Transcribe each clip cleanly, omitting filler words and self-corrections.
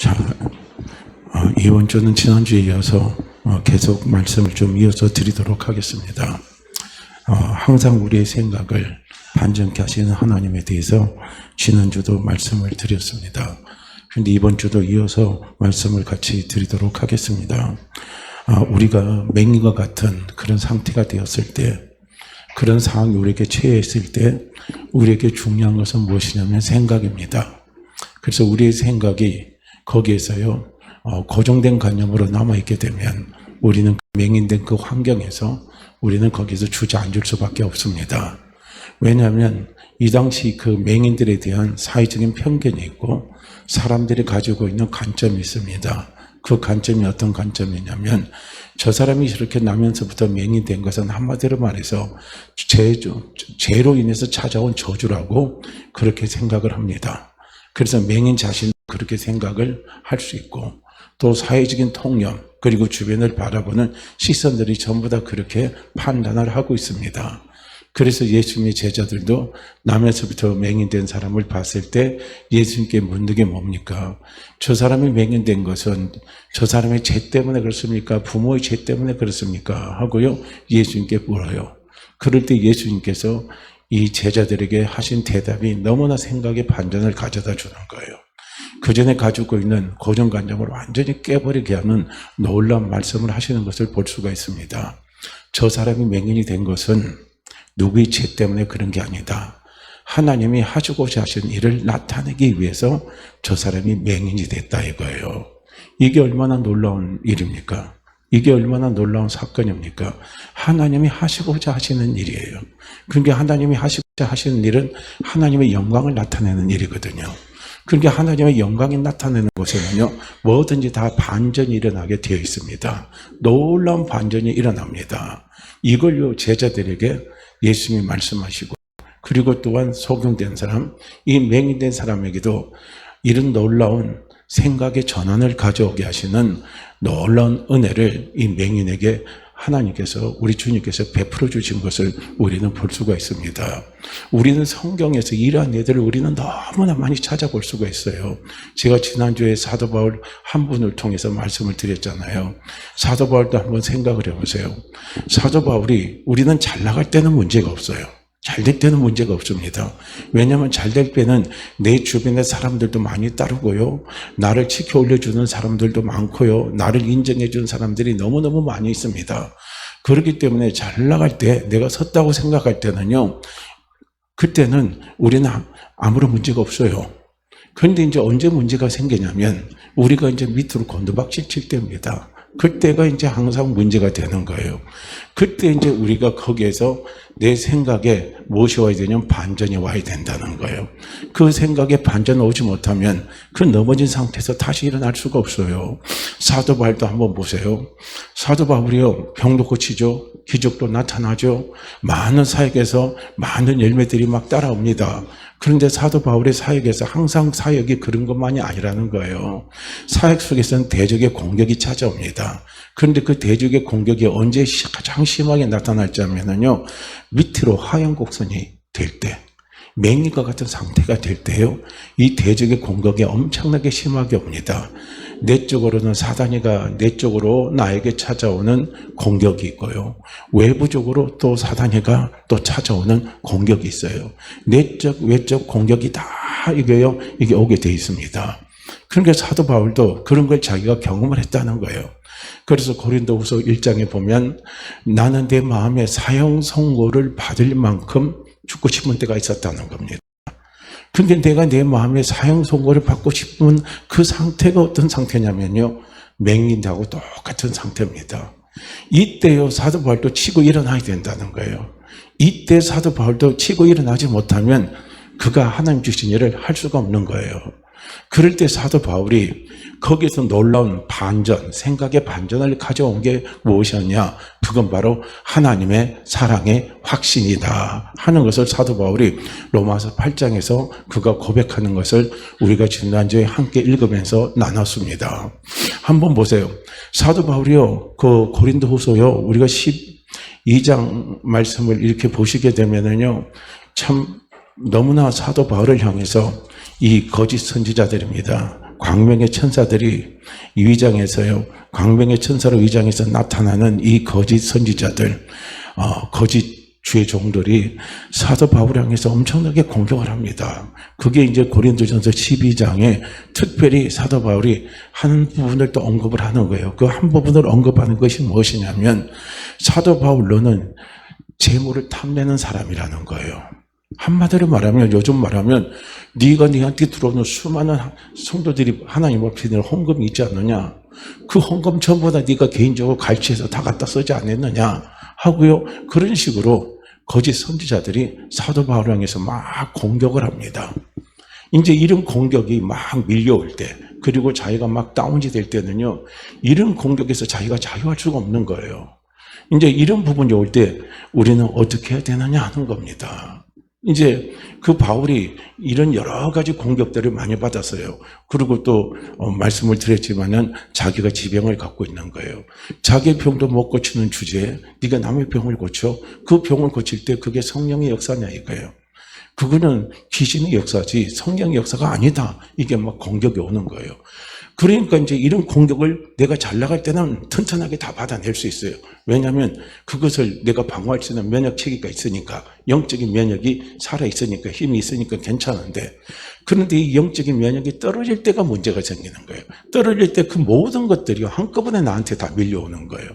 자, 이번 주는 지난주에 이어서 계속 말씀을 좀 이어서 드리도록 하겠습니다. 항상 우리의 생각을 반전케 하시는 하나님에 대해서 지난주도 말씀을 드렸습니다. 그런데 이번 주도 이어서 말씀을 같이 드리도록 하겠습니다. 우리가 맹인과 같은 그런 상태가 되었을 때, 그런 상황이 우리에게 처했을 때 우리에게 중요한 것은 무엇이냐면 생각입니다. 그래서 우리의 생각이 거기에서요 고정된 관념으로 남아있게 되면 우리는 맹인된 그 환경에서 우리는 거기서 주저앉을 수밖에 없습니다. 왜냐하면 이 당시 그 맹인들에 대한 사회적인 편견이 있고 사람들이 가지고 있는 관점이 있습니다. 그 관점이 어떤 관점이냐면 저 사람이 저렇게 나면서부터 맹인된 것은 한마디로 말해서 죄로 인해서 찾아온 저주라고 그렇게 생각을 합니다. 그래서 맹인 자신은 그렇게 생각을 할 수 있고 또 사회적인 통념 그리고 주변을 바라보는 시선들이 전부 다 그렇게 판단을 하고 있습니다. 그래서 예수님의 제자들도 나면서부터 맹인된 사람을 봤을 때 예수님께 묻는 게 뭡니까? 저 사람이 맹인된 것은 저 사람의 죄 때문에 그렇습니까? 부모의 죄 때문에 그렇습니까? 하고요 예수님께 물어요. 그럴 때 예수님께서 이 제자들에게 하신 대답이 너무나 생각의 반전을 가져다 주는 거예요. 그 전에 가지고 있는 고정관념을 완전히 깨버리게 하는 놀라운 말씀을 하시는 것을 볼 수가 있습니다. 저 사람이 맹인이 된 것은 누구의 죄 때문에 그런 게 아니다. 하나님이 하시고자 하신 일을 나타내기 위해서 저 사람이 맹인이 됐다 이거예요. 이게 얼마나 놀라운 일입니까? 이게 얼마나 놀라운 사건입니까? 하나님이 하시고자 하시는 일이에요. 그러니까 하나님이 하시고자 하시는 일은 하나님의 영광을 나타내는 일이거든요. 그러니까 하나님의 영광이 나타내는 곳에는요 뭐든지 다 반전이 일어나게 되어 있습니다. 놀라운 반전이 일어납니다. 이걸요 제자들에게 예수님이 말씀하시고, 그리고 또한 소경된 사람, 이 맹인된 사람에게도 이런 놀라운 생각의 전환을 가져오게 하시는 놀라운 은혜를 이 맹인에게 하나님께서, 우리 주님께서 베풀어 주신 것을 우리는 볼 수가 있습니다. 우리는 성경에서 이러한 예들을 우리는 너무나 많이 찾아볼 수가 있어요. 제가 지난주에 사도 바울 한 분을 통해서 말씀을 드렸잖아요. 사도 바울도 한번 생각을 해보세요. 사도 바울이 우리는 잘 나갈 때는 문제가 없어요. 잘 될 때는 문제가 없습니다. 왜냐하면 잘 될 때는 내 주변의 사람들도 많이 따르고요. 나를 지켜 올려주는 사람들도 많고요. 나를 인정해 주는 사람들이 너무너무 많이 있습니다. 그렇기 때문에 잘 나갈 때 내가 섰다고 생각할 때는요. 그때는 우리는 아무런 문제가 없어요. 그런데 이제 언제 문제가 생기냐면 우리가 이제 밑으로 곤두박질 칠 때입니다. 그때가 이제 항상 문제가 되는 거예요. 그때 이제 우리가 거기에서 내 생각에 무엇이 와야 되냐면 반전이 와야 된다는 거예요. 그 생각에 반전 오지 못하면 그 넘어진 상태에서 다시 일어날 수가 없어요. 사도 바울도 한번 보세요. 사도 바울이요 병도 고치죠. 기적도 나타나죠. 많은 사역에서 많은 열매들이 막 따라옵니다. 그런데 사도 바울의 사역에서 항상 사역이 그런 것만이 아니라는 거예요. 사역 속에서는 대적의 공격이 찾아옵니다. 그런데 그 대적의 공격이 언제 가장 심하게 나타날지 하면요, 밑으로 하얀 곡선이 될 때, 맹인과 같은 상태가 될 때요, 이 대적의 공격이 엄청나게 심하게 옵니다. 내적으로는 사단이가 내적으로 나에게 찾아오는 공격이 있고요. 외부적으로 또 사단이가 또 찾아오는 공격이 있어요. 내적, 외적 공격이 다 이게 오게 돼 있습니다. 그러니까 사도 바울도 그런 걸 자기가 경험을 했다는 거예요. 그래서 고린도후서 1장에 보면 나는 내 마음에 사형 선고를 받을 만큼 죽고 싶은 때가 있었다는 겁니다. 근데 내가 내 마음에 사형 선고를 받고 싶은 그 상태가 어떤 상태냐면요, 맹인하고 똑같은 상태입니다. 이때요 사도 바울도 치고 일어나야 된다는 거예요. 이때 사도 바울도 치고 일어나지 못하면 그가 하나님 주신 일을 할 수가 없는 거예요. 그럴 때 사도 바울이 거기서 놀라운 반전, 생각의 반전을 가져온 게 무엇이었냐? 그건 바로 하나님의 사랑의 확신이다 하는 것을 사도 바울이 로마서 8장에서 그가 고백하는 것을 우리가 지난주에 함께 읽으면서 나눴습니다. 한번 보세요. 사도 바울이요, 그 고린도후서요, 우리가 12장 말씀을 이렇게 보시게 되면은요, 참 너무나 사도 바울을 향해서 이 거짓 선지자들입니다. 광명의 천사들이 위장해서요, 광명의 천사로 위장해서 나타나는 이 거짓 선지자들, 거짓 주의 종들이 사도 바울을 향해서 엄청나게 공격을 합니다. 그게 이제 고린도전서 12장에 특별히 사도 바울이 한 부분을 또 언급을 하는 거예요. 그 한 부분을 언급하는 것이 무엇이냐면, 사도 바울로는 재물을 탐내는 사람이라는 거예요. 한마디로 말하면, 요즘 말하면 네가 네한테 들어오는 수많은 성도들이 하나님 앞에 있는 헌금이 있지 않느냐, 그 헌금 전부 다 네가 개인적으로 갈취해서 다 갖다 쓰지 않았느냐 하고요, 그런 식으로 거짓 선지자들이 사도 바울을 향해서 막 공격을 합니다. 이제 이런 공격이 막 밀려올 때, 그리고 자기가 막 다운이 될 때는요, 이런 공격에서 자기가 자유할 수가 없는 거예요. 이제 이런 부분이 올 때 우리는 어떻게 해야 되느냐 하는 겁니다. 이제 그 바울이 이런 여러 가지 공격들을 많이 받았어요. 그리고 또 말씀을 드렸지만은 자기가 지병을 갖고 있는 거예요. 자기 병도 못 고치는 주제에 네가 남의 병을 고쳐? 그 병을 고칠 때 그게 성령의 역사냐 이거예요. 그거는 귀신의 역사지 성령의 역사가 아니다. 이게 막 공격이 오는 거예요. 그러니까 이제 이런 공격을 내가 잘 나갈 때는 튼튼하게 다 받아낼 수 있어요. 왜냐하면 그것을 내가 방어할 수 있는 면역 체계가 있으니까, 영적인 면역이 살아있으니까, 힘이 있으니까 괜찮은데, 그런데 이 영적인 면역이 떨어질 때가 문제가 생기는 거예요. 떨어질 때 그 모든 것들이 한꺼번에 나한테 다 밀려오는 거예요.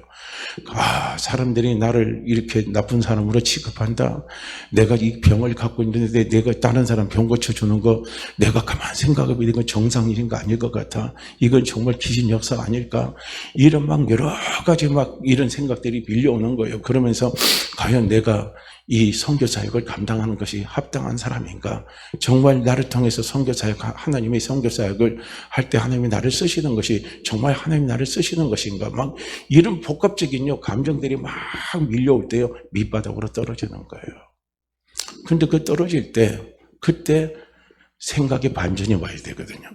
사람들이 나를 이렇게 나쁜 사람으로 취급한다. 내가 이 병을 갖고 있는데 내가 다른 사람 병 고쳐주는 거 내가 가만 생각해보면 이건 정상일인 거 아닐 것 같아. 이건 정말 귀신 역사 아닐까. 이런 막 여러 가지 막 이런 생각들이 밀려오는 거예요. 그러면서 과연 내가 이 선교 사역을 감당하는 것이 합당한 사람인가? 정말 나를 통해서 선교 사역, 하나님의 선교 사역을 할 때 하나님이 나를 쓰시는 것이 정말 하나님이 나를 쓰시는 것인가? 막 이런 복합적인 감정들이 막 밀려올 때요, 밑바닥으로 떨어지는 거예요. 근데 그 떨어질 때, 그때 생각의 반전이 와야 되거든요.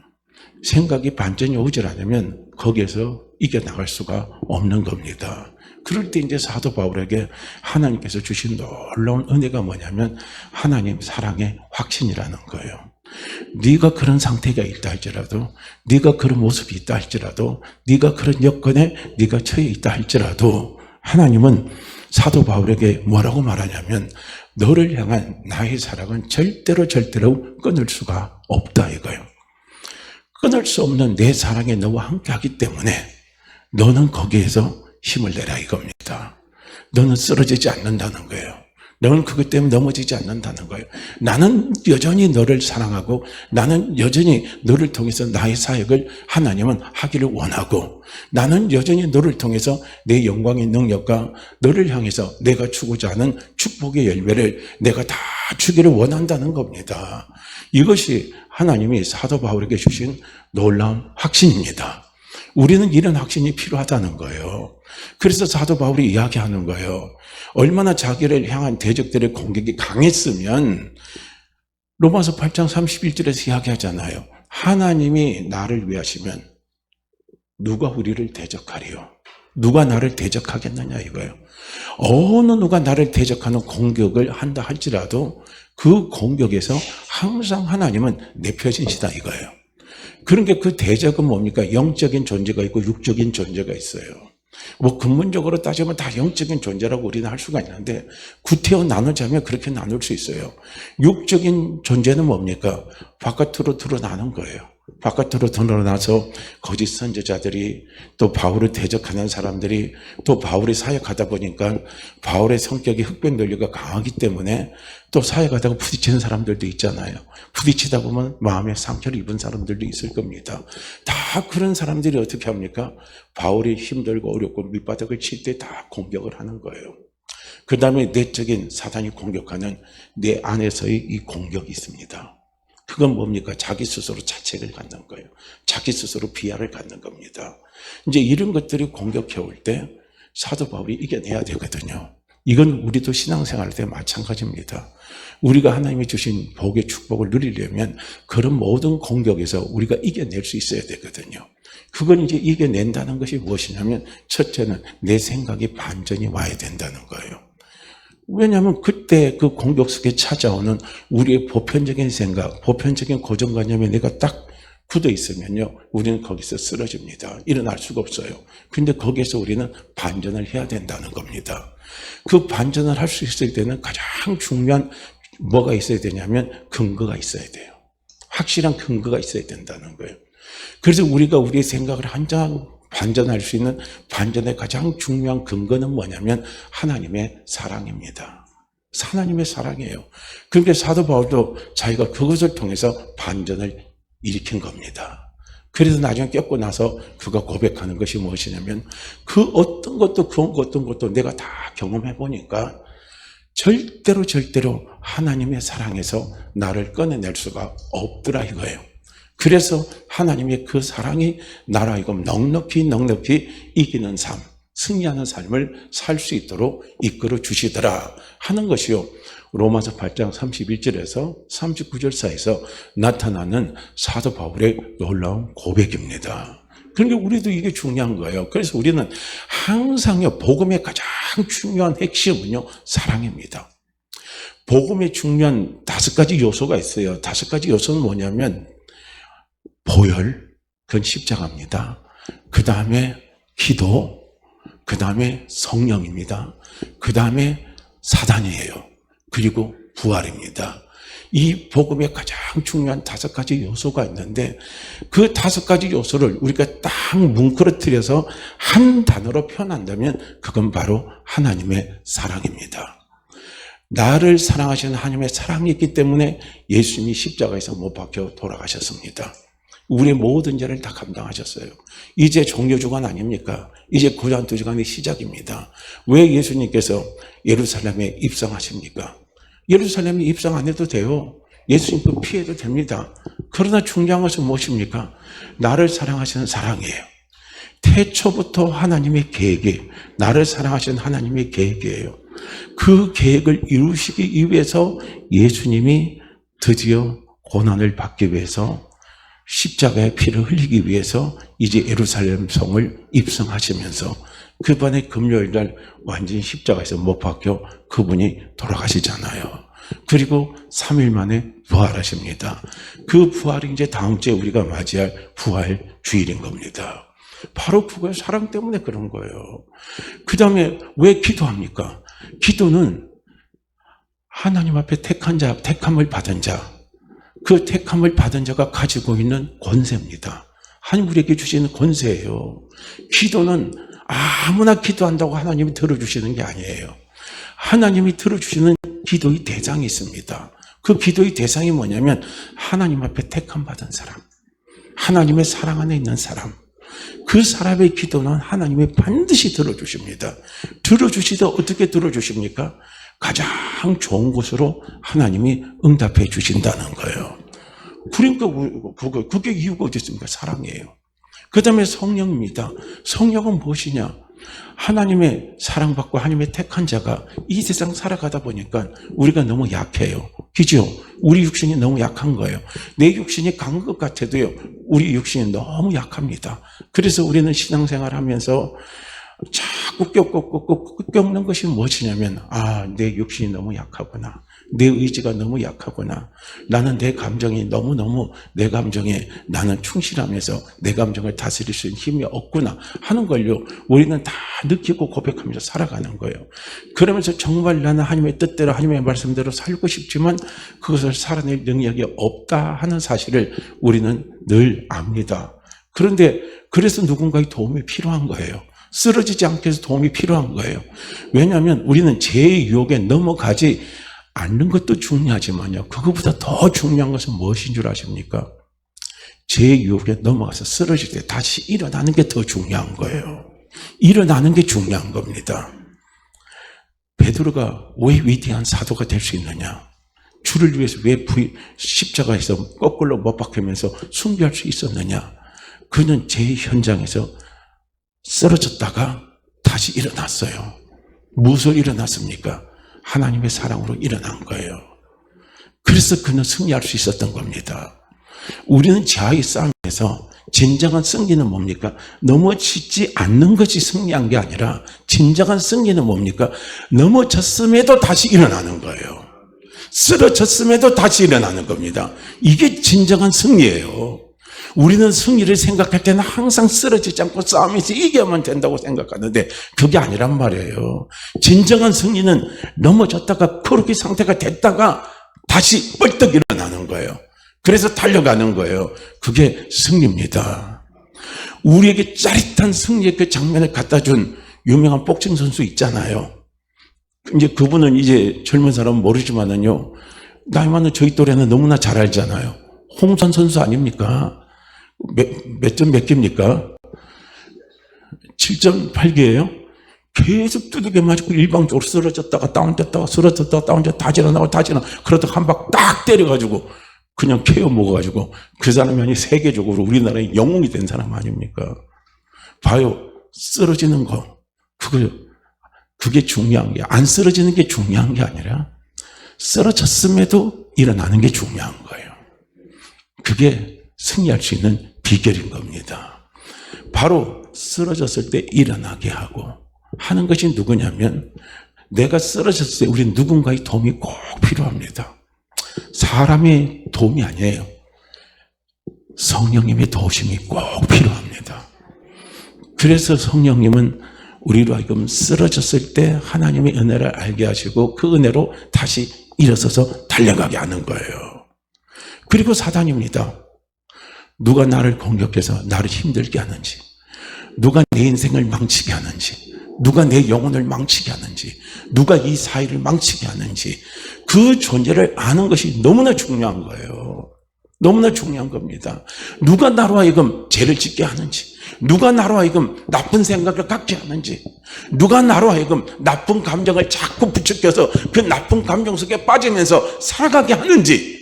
생각이 반전이 오질 않으면 거기에서 이겨나갈 수가 없는 겁니다. 그럴 때 이제 사도 바울에게 하나님께서 주신 놀라운 은혜가 뭐냐면 하나님 사랑의 확신이라는 거예요. 네가 그런 상태가 있다 할지라도, 네가 그런 모습이 있다 할지라도, 네가 그런 여건에 네가 처해 있다 할지라도 하나님은 사도 바울에게 뭐라고 말하냐면 너를 향한 나의 사랑은 절대로 끊을 수가 없다 이거예요. 끊을 수 없는 내 사랑이 너와 함께 하기 때문에 너는 거기에서 힘을 내라 이겁니다. 너는 쓰러지지 않는다는 거예요. 너는 그것 때문에 넘어지지 않는다는 거예요. 나는 여전히 너를 사랑하고 나는 여전히 너를 통해서 나의 사역을 하나님은 하기를 원하고 나는 여전히 너를 통해서 내 영광의 능력과 너를 향해서 내가 주고자 하는 축복의 열매를 내가 다 주기를 원한다는 겁니다. 이것이 하나님이 사도 바울에게 주신 놀라운 확신입니다. 우리는 이런 확신이 필요하다는 거예요. 그래서 사도 바울이 이야기하는 거예요. 얼마나 자기를 향한 대적들의 공격이 강했으면 로마서 8장 31절에서 이야기하잖아요. 하나님이 나를 위하시면 누가 우리를 대적하리요? 누가 나를 대적하겠느냐 이거예요. 어느 누가 나를 대적하는 공격을 한다 할지라도 그 공격에서 항상 하나님은 내 편이시다 이거예요. 그런 게 그 대적은 뭡니까? 영적인 존재가 있고 육적인 존재가 있어요. 뭐 근본적으로 따지면 다 영적인 존재라고 우리는 할 수가 있는데 구태여 나누자면 그렇게 나눌 수 있어요. 육적인 존재는 뭡니까? 바깥으로 드러나는 거예요. 바깥으로 드러나서 거짓 선지자들이 또 바울을 대적하는 사람들이 또 바울이 사역하다 보니까 바울의 성격이 흑백 논리가 강하기 때문에 또 사역하다가 부딪히는 사람들도 있잖아요. 부딪히다 보면 마음에 상처를 입은 사람들도 있을 겁니다. 다 그런 사람들이 어떻게 합니까? 바울이 힘들고 어렵고 밑바닥을 칠 때 다 공격을 하는 거예요. 그 다음에 내적인 사단이 공격하는 내 안에서의 이 공격이 있습니다. 그건 뭡니까? 자기 스스로 자책을 갖는 거예요. 자기 스스로 비하를 갖는 겁니다. 이제 이런 것들이 공격해 올 때 사도 바울이 이겨내야 되거든요. 이건 우리도 신앙생활 때 마찬가지입니다. 우리가 하나님이 주신 복의 축복을 누리려면 그런 모든 공격에서 우리가 이겨낼 수 있어야 되거든요. 그걸 이제 이겨낸다는 것이 무엇이냐면 첫째는 내 생각이 반전이 와야 된다는 거예요. 왜냐하면 그때 그 공격 속에 찾아오는 우리의 보편적인 생각, 보편적인 고정관념에 내가 딱 굳어 있으면요, 우리는 거기서 쓰러집니다. 일어날 수가 없어요. 근데 거기에서 우리는 반전을 해야 된다는 겁니다. 그 반전을 할 수 있을 때는 가장 중요한 뭐가 있어야 되냐면 근거가 있어야 돼요. 확실한 근거가 있어야 된다는 거예요. 그래서 우리가 우리의 생각을 한장 반전할 수 있는 반전의 가장 중요한 근거는 뭐냐면 하나님의 사랑입니다. 하나님의 사랑이에요. 그러니까 사도 바울도 자기가 그것을 통해서 반전을 일으킨 겁니다. 그래서 나중에 겪고 나서 그가 고백하는 것이 무엇이냐면 그 어떤 것도 내가 다 경험해 보니까 절대로 하나님의 사랑에서 나를 꺼내낼 수가 없더라 이거예요. 그래서 하나님의 그 사랑이 나를 하여금 넉넉히 이기는 삶, 승리하는 삶을 살 수 있도록 이끌어 주시더라 하는 것이요. 로마서 8장 31절에서 39절 사이에서 나타나는 사도 바울의 놀라운 고백입니다. 그러니까 우리도 이게 중요한 거예요. 그래서 우리는 항상요, 복음의 가장 중요한 핵심은요, 사랑입니다. 복음의 중요한 5가지 요소가 있어요. 5가지 요소는 뭐냐면 보혈, 그건 십자가입니다. 그 다음에 기도, 그 다음에 성령입니다. 그 다음에 사단이에요. 그리고 부활입니다. 이 복음의 가장 중요한 5가지 요소가 있는데 그 5가지 요소를 우리가 딱 뭉클어뜨려서 한 단어로 표현한다면 그건 바로 하나님의 사랑입니다. 나를 사랑하시는 하나님의 사랑이 있기 때문에 예수님이 십자가에서 못 박혀 돌아가셨습니다. 우리의 모든 죄를 다 감당하셨어요. 이제 종료주간 아닙니까? 이제 고난투주간의 시작입니다. 왜 예수님께서 예루살렘에 입성하십니까? 예루살렘에 입성 안 해도 돼요. 예수님 그 피해도 됩니다. 그러나 중요한 것은 무엇입니까? 나를 사랑하시는 사랑이에요. 태초부터 하나님의 계획이 나를 사랑하시는 하나님의 계획이에요. 그 계획을 이루시기 위해서 예수님이 드디어 고난을 받기 위해서 십자가의 피를 흘리기 위해서 이제 예루살렘 성을 입성하시면서 그번에 금요일날 완전히 십자가에서 못 박혀 그분이 돌아가시잖아요. 그리고 3일 만에 부활하십니다. 그 부활이 이제 다음 주에 우리가 맞이할 부활 주일인 겁니다. 바로 그거의 사랑 때문에 그런 거예요. 그 다음에 왜 기도합니까? 기도는 하나님 앞에 택함을 받은 자, 그 택함을 받은 자가 가지고 있는 권세입니다. 하나님 우리에게 주시는 권세예요. 기도는 아무나 기도한다고 하나님이 들어주시는 게 아니에요. 하나님이 들어주시는 기도의 대상이 있습니다. 그 기도의 대상이 뭐냐면 하나님 앞에 택함 받은 사람, 하나님의 사랑 안에 있는 사람, 그 사람의 기도는 하나님이 반드시 들어주십니다. 들어주시다 어떻게 들어주십니까? 가장 좋은 곳으로 하나님이 응답해 주신다는 거예요. 그러니까 그게 이유가 어디 있습니까? 사랑이에요. 그 다음에 성령입니다. 성령은 무엇이냐? 하나님의 사랑받고 하나님의 택한 자가 이 세상 살아가다 보니까 우리가 너무 약해요. 그죠? 우리 육신이 너무 약한 거예요. 내 육신이 강한 것 같아도요, 우리 육신이 너무 약합니다. 그래서 우리는 신앙생활 하면서 자꾸 꺾는 것이 무엇이냐면, 내 육신이 너무 약하구나. 내 의지가 너무 약하구나. 나는 내 감정이 너무너무 내 감정에 나는 충실하면서 내 감정을 다스릴 수 있는 힘이 없구나 하는 걸요. 우리는 다 느끼고 고백하면서 살아가는 거예요. 그러면서 정말 나는 하나님의 뜻대로 하나님의 말씀대로 살고 싶지만 그것을 살아낼 능력이 없다 하는 사실을 우리는 늘 압니다. 그런데 그래서 누군가의 도움이 필요한 거예요. 쓰러지지 않게 해서 도움이 필요한 거예요. 왜냐하면 우리는 죄의 유혹에 넘어가지 않는 것도 중요하지만요, 그것보다 더 중요한 것은 무엇인 줄 아십니까? 죄의 유혹에 넘어가서 쓰러질 때 다시 일어나는 게 더 중요한 거예요. 일어나는 게 중요한 겁니다. 베드로가 왜 위대한 사도가 될 수 있느냐? 주를 위해서 왜 십자가에서 거꾸로 못 박히면서 숭배할 수 있었느냐? 그는 죄의 현장에서 쓰러졌다가 다시 일어났어요. 무엇으로 일어났습니까? 하나님의 사랑으로 일어난 거예요. 그래서 그는 승리할 수 있었던 겁니다. 우리는 자아의 싸움에서 진정한 승리는 뭡니까? 넘어지지 않는 것이 승리한 게 아니라 진정한 승리는 뭡니까? 넘어졌음에도 다시 일어나는 거예요. 쓰러졌음에도 다시 일어나는 겁니다. 이게 진정한 승리예요. 우리는 승리를 생각할 때는 항상 쓰러지지 않고 싸우면서 이겨야만 된다고 생각하는데 그게 아니란 말이에요. 진정한 승리는 넘어졌다가 그렇게 상태가 됐다가 다시 뻘떡 일어나는 거예요. 그래서 달려가는 거예요. 그게 승리입니다. 우리에게 짜릿한 승리의 그 장면을 갖다 준 유명한 복싱 선수 있잖아요. 이제 그분은 이제 젊은 사람은 모르지만은요, 나이 많은 저희 또래는 너무나 잘 알잖아요. 홍산 선수 아닙니까? 몇 점 몇 개입니까? 7.8개예요? 계속 두들겨 맞고 일방적으로 쓰러졌다가 다운됐다가 쓰러졌다가 다운됐다가 다시 일어나고 다시 일어나고 그러다가 한 방 딱 때려가지고 그냥 케어 먹어가지고 그 사람이 아니 세계적으로 우리나라의 영웅이 된 사람 아닙니까? 봐요. 쓰러지는 거. 그게 중요한 게, 안 쓰러지는 게 중요한 게 아니라 쓰러졌음에도 일어나는 게 중요한 거예요. 그게 승리할 수 있는 비결인 겁니다. 바로 쓰러졌을 때 일어나게 하고 하는 것이 누구냐면, 내가 쓰러졌을 때 우리는 누군가의 도움이 꼭 필요합니다. 사람의 도움이 아니에요. 성령님의 도우심이 꼭 필요합니다. 그래서 성령님은 우리로 하여금 쓰러졌을 때 하나님의 은혜를 알게 하시고 그 은혜로 다시 일어서서 달려가게 하는 거예요. 그리고 사단입니다. 누가 나를 공격해서 나를 힘들게 하는지, 누가 내 인생을 망치게 하는지, 누가 내 영혼을 망치게 하는지, 누가 이 사회를 망치게 하는지, 그 존재를 아는 것이 너무나 중요한 거예요. 너무나 중요한 겁니다. 누가 나로 하여금 죄를 짓게 하는지, 누가 나로 하여금 나쁜 생각을 갖게 하는지, 누가 나로 하여금 나쁜 감정을 자꾸 부추겨서 그 나쁜 감정 속에 빠지면서 살아가게 하는지,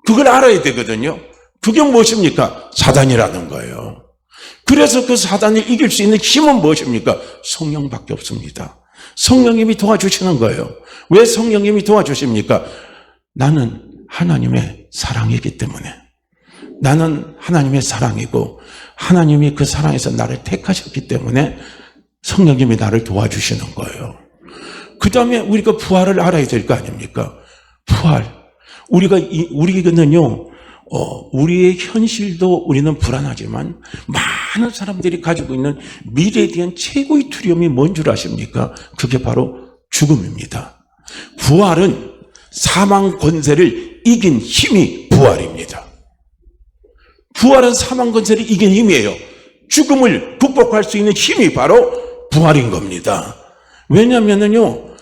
그걸 알아야 되거든요. 그게 무엇입니까? 사단이라는 거예요. 그래서 그 사단을 이길 수 있는 힘은 무엇입니까? 성령밖에 없습니다. 성령님이 도와주시는 거예요. 왜 성령님이 도와주십니까? 나는 하나님의 사랑이기 때문에. 나는 하나님의 사랑이고 하나님이 그 사랑에서 나를 택하셨기 때문에 성령님이 나를 도와주시는 거예요. 그 다음에 우리가 부활을 알아야 될 거 아닙니까? 부활. 우리는요, 우리의 현실도 우리는 불안하지만 많은 사람들이 가지고 있는 미래에 대한 최고의 두려움이 뭔 줄 아십니까? 그게 바로 죽음입니다. 부활은 사망 권세를 이긴 힘이 부활입니다. 부활은 사망 권세를 이긴 힘이에요. 죽음을 극복할 수 있는 힘이 바로 부활인 겁니다. 왜냐하면요,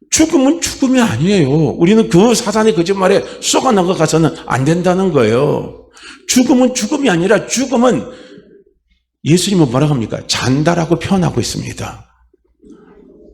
죽음은 죽음이 아니에요. 우리는 그 사단의 거짓말에 쏘가 나가서는 안 된다는 거예요. 죽음은 죽음이 아니라, 죽음은 예수님은 뭐라고 합니까? 잔다라고 표현하고 있습니다.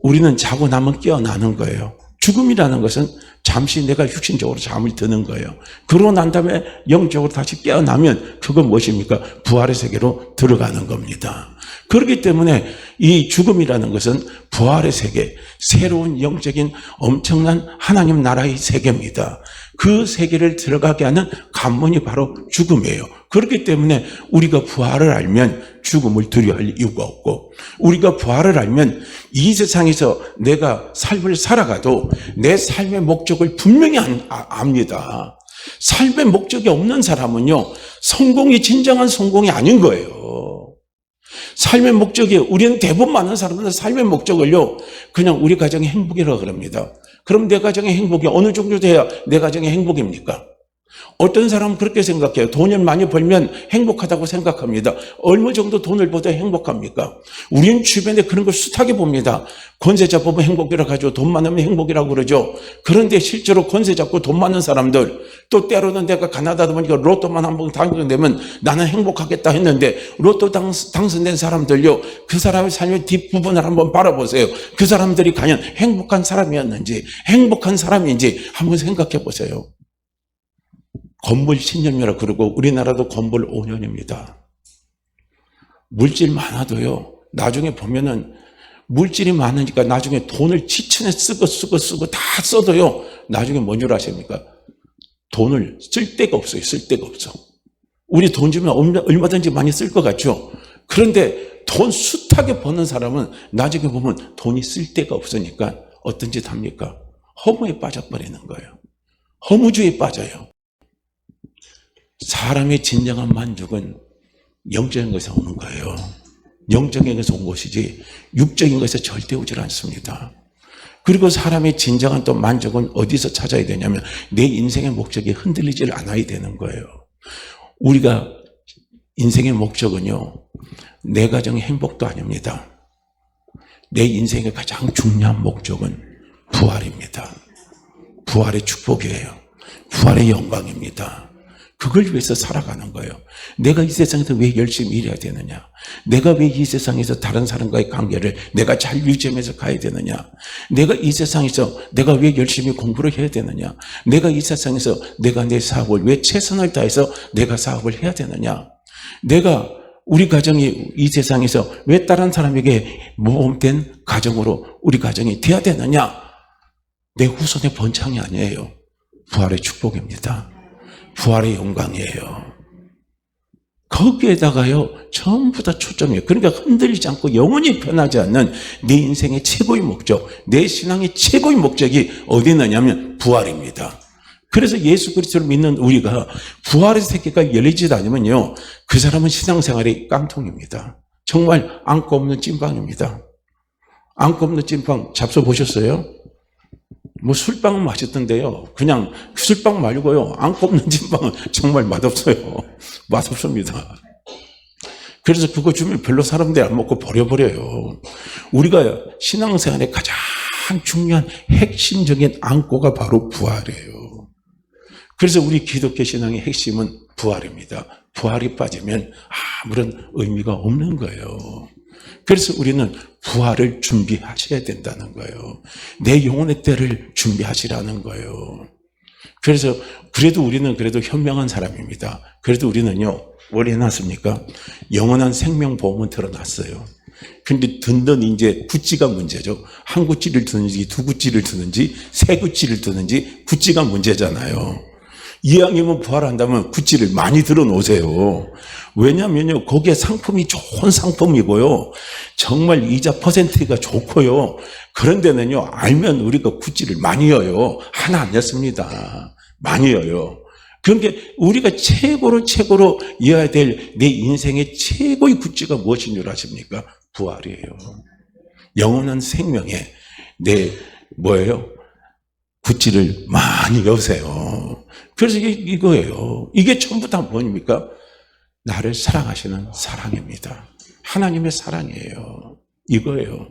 우리는 자고 나면 깨어나는 거예요. 죽음이라는 것은 잠시 내가 육신적으로 잠을 드는 거예요. 그러고 난 다음에 영적으로 다시 깨어나면 그건 무엇입니까? 부활의 세계로 들어가는 겁니다. 그렇기 때문에 이 죽음이라는 것은 부활의 세계, 새로운 영적인 엄청난 하나님 나라의 세계입니다. 그 세계를 들어가게 하는 관문이 바로 죽음이에요. 그렇기 때문에 우리가 부활을 알면 죽음을 두려워할 이유가 없고, 우리가 부활을 알면 이 세상에서 내가 삶을 살아가도 내 삶의 목적을 분명히 압니다. 삶의 목적이 없는 사람은요, 성공이 진정한 성공이 아닌 거예요. 삶의 목적이, 우리는 대부분 많은 사람들은 삶의 목적을요, 그냥 우리 가정의 행복이라고 그럽니다. 그럼 내 가정의 행복이 어느 정도 돼야 내 가정의 행복입니까? 어떤 사람은 그렇게 생각해요. 돈을 많이 벌면 행복하다고 생각합니다. 얼마 정도 돈을 벌어야 행복합니까? 우리는 주변에 그런 걸 숱하게 봅니다. 권세 잡으면 행복이라고 하죠. 돈 많으면 행복이라고 그러죠. 그런데 실제로 권세 잡고 돈 많은 사람들, 또 때로는 내가 가난하다 보니까 로또만 한번 당첨되면 나는 행복하겠다 했는데, 로또 당선된 사람들요, 그 사람의 삶의 뒷부분을 한번 바라보세요. 그 사람들이 과연 행복한 사람이었는지, 행복한 사람인지 한번 생각해 보세요. 건물 10년이라 그러고 우리나라도 건물 5년입니다. 물질 많아도요, 나중에 보면은 물질이 많으니까 나중에 돈을 지천에 쓰고 다 써도요, 나중에 뭔 줄 아십니까? 돈을 쓸 데가 없어요. 쓸 데가 없어. 우리 돈 주면 얼마든지 많이 쓸 것 같죠? 그런데 돈 숱하게 버는 사람은 나중에 보면 돈이 쓸 데가 없으니까 어떤 짓 합니까? 허무에 빠져버리는 거예요. 허무주의에 빠져요. 사람의 진정한 만족은 영적인 것에서 오는 거예요. 영적인 것에서 온 것이지 육적인 것에서 절대 오질 않습니다. 그리고 사람의 진정한 또 만족은 어디서 찾아야 되냐면 내 인생의 목적이 흔들리질 않아야 되는 거예요. 우리가 인생의 목적은요, 내 가정의 행복도 아닙니다. 내 인생의 가장 중요한 목적은 부활입니다. 부활의 축복이에요. 부활의 영광입니다. 그걸 위해서 살아가는 거예요. 내가 이 세상에서 왜 열심히 일해야 되느냐? 내가 왜 이 세상에서 다른 사람과의 관계를 내가 잘 유지하면서 가야 되느냐? 내가 이 세상에서 내가 왜 열심히 공부를 해야 되느냐? 내가 이 세상에서 내가 내 사업을 왜 최선을 다해서 내가 사업을 해야 되느냐? 내가 우리 가정이 이 세상에서 왜 다른 사람에게 모범된 가정으로 우리 가정이 돼야 되느냐? 내 후손의 번창이 아니에요. 부활의 축복입니다. 부활의 영광이에요. 거기에다가요, 전부 다 초점이에요. 그러니까 흔들리지 않고 영원히 변하지 않는 내 인생의 최고의 목적, 내 신앙의 최고의 목적이 어디 있느냐면 부활입니다. 그래서 예수 그리스도를 믿는 우리가 부활의 세계가 열리지 않으면요, 그 사람은 신앙생활이 깡통입니다. 정말 안고 없는 찐빵입니다. 안고 없는 찐빵 잡숴보셨어요? 뭐 술빵은 맛있던데요, 그냥 술빵 말고요, 안고 없는 찐빵은 정말 맛없어요. 맛없습니다. 그래서 그거 주면 별로 사람들이 안 먹고 버려버려요. 우리가 신앙생활의 가장 중요한 핵심적인 안고가 바로 부활이에요. 그래서 우리 기독교 신앙의 핵심은 부활입니다. 부활이 빠지면 아무런 의미가 없는 거예요. 그래서 우리는 부활을 준비하셔야 된다는 거예요. 내 영혼의 때를 준비하시라는 거예요. 그래서 그래도 우리는 그래도 현명한 사람입니다. 그래도 우리는요, 뭘 해놨습니까? 영원한 생명보험은 들어놨어요. 근데 든든 이제 구찌가 문제죠. 한 구찌를 드는지 두 구찌를 드는지 세 구찌를 드는지 구찌가 문제잖아요. 이왕이면 부활한다면 구찌를 많이 들어놓으세요. 왜냐면요, 거기에 상품이 좋은 상품이고요, 정말 이자 퍼센트가 좋고요, 그런 데는요, 알면 우리가 구찌를 많이 여요. 하나 안 였습니다. 많이 여요. 그러니까 우리가 최고로 이어야 될 내 인생의 최고의 구찌가 무엇인 줄 아십니까? 부활이에요. 영원한 생명에 내 뭐예요? 구찌를 많이 여세요. 그래서 이거예요. 이게 전부 다 뭐입니까? 나를 사랑하시는 사랑입니다. 하나님의 사랑이에요. 이거예요.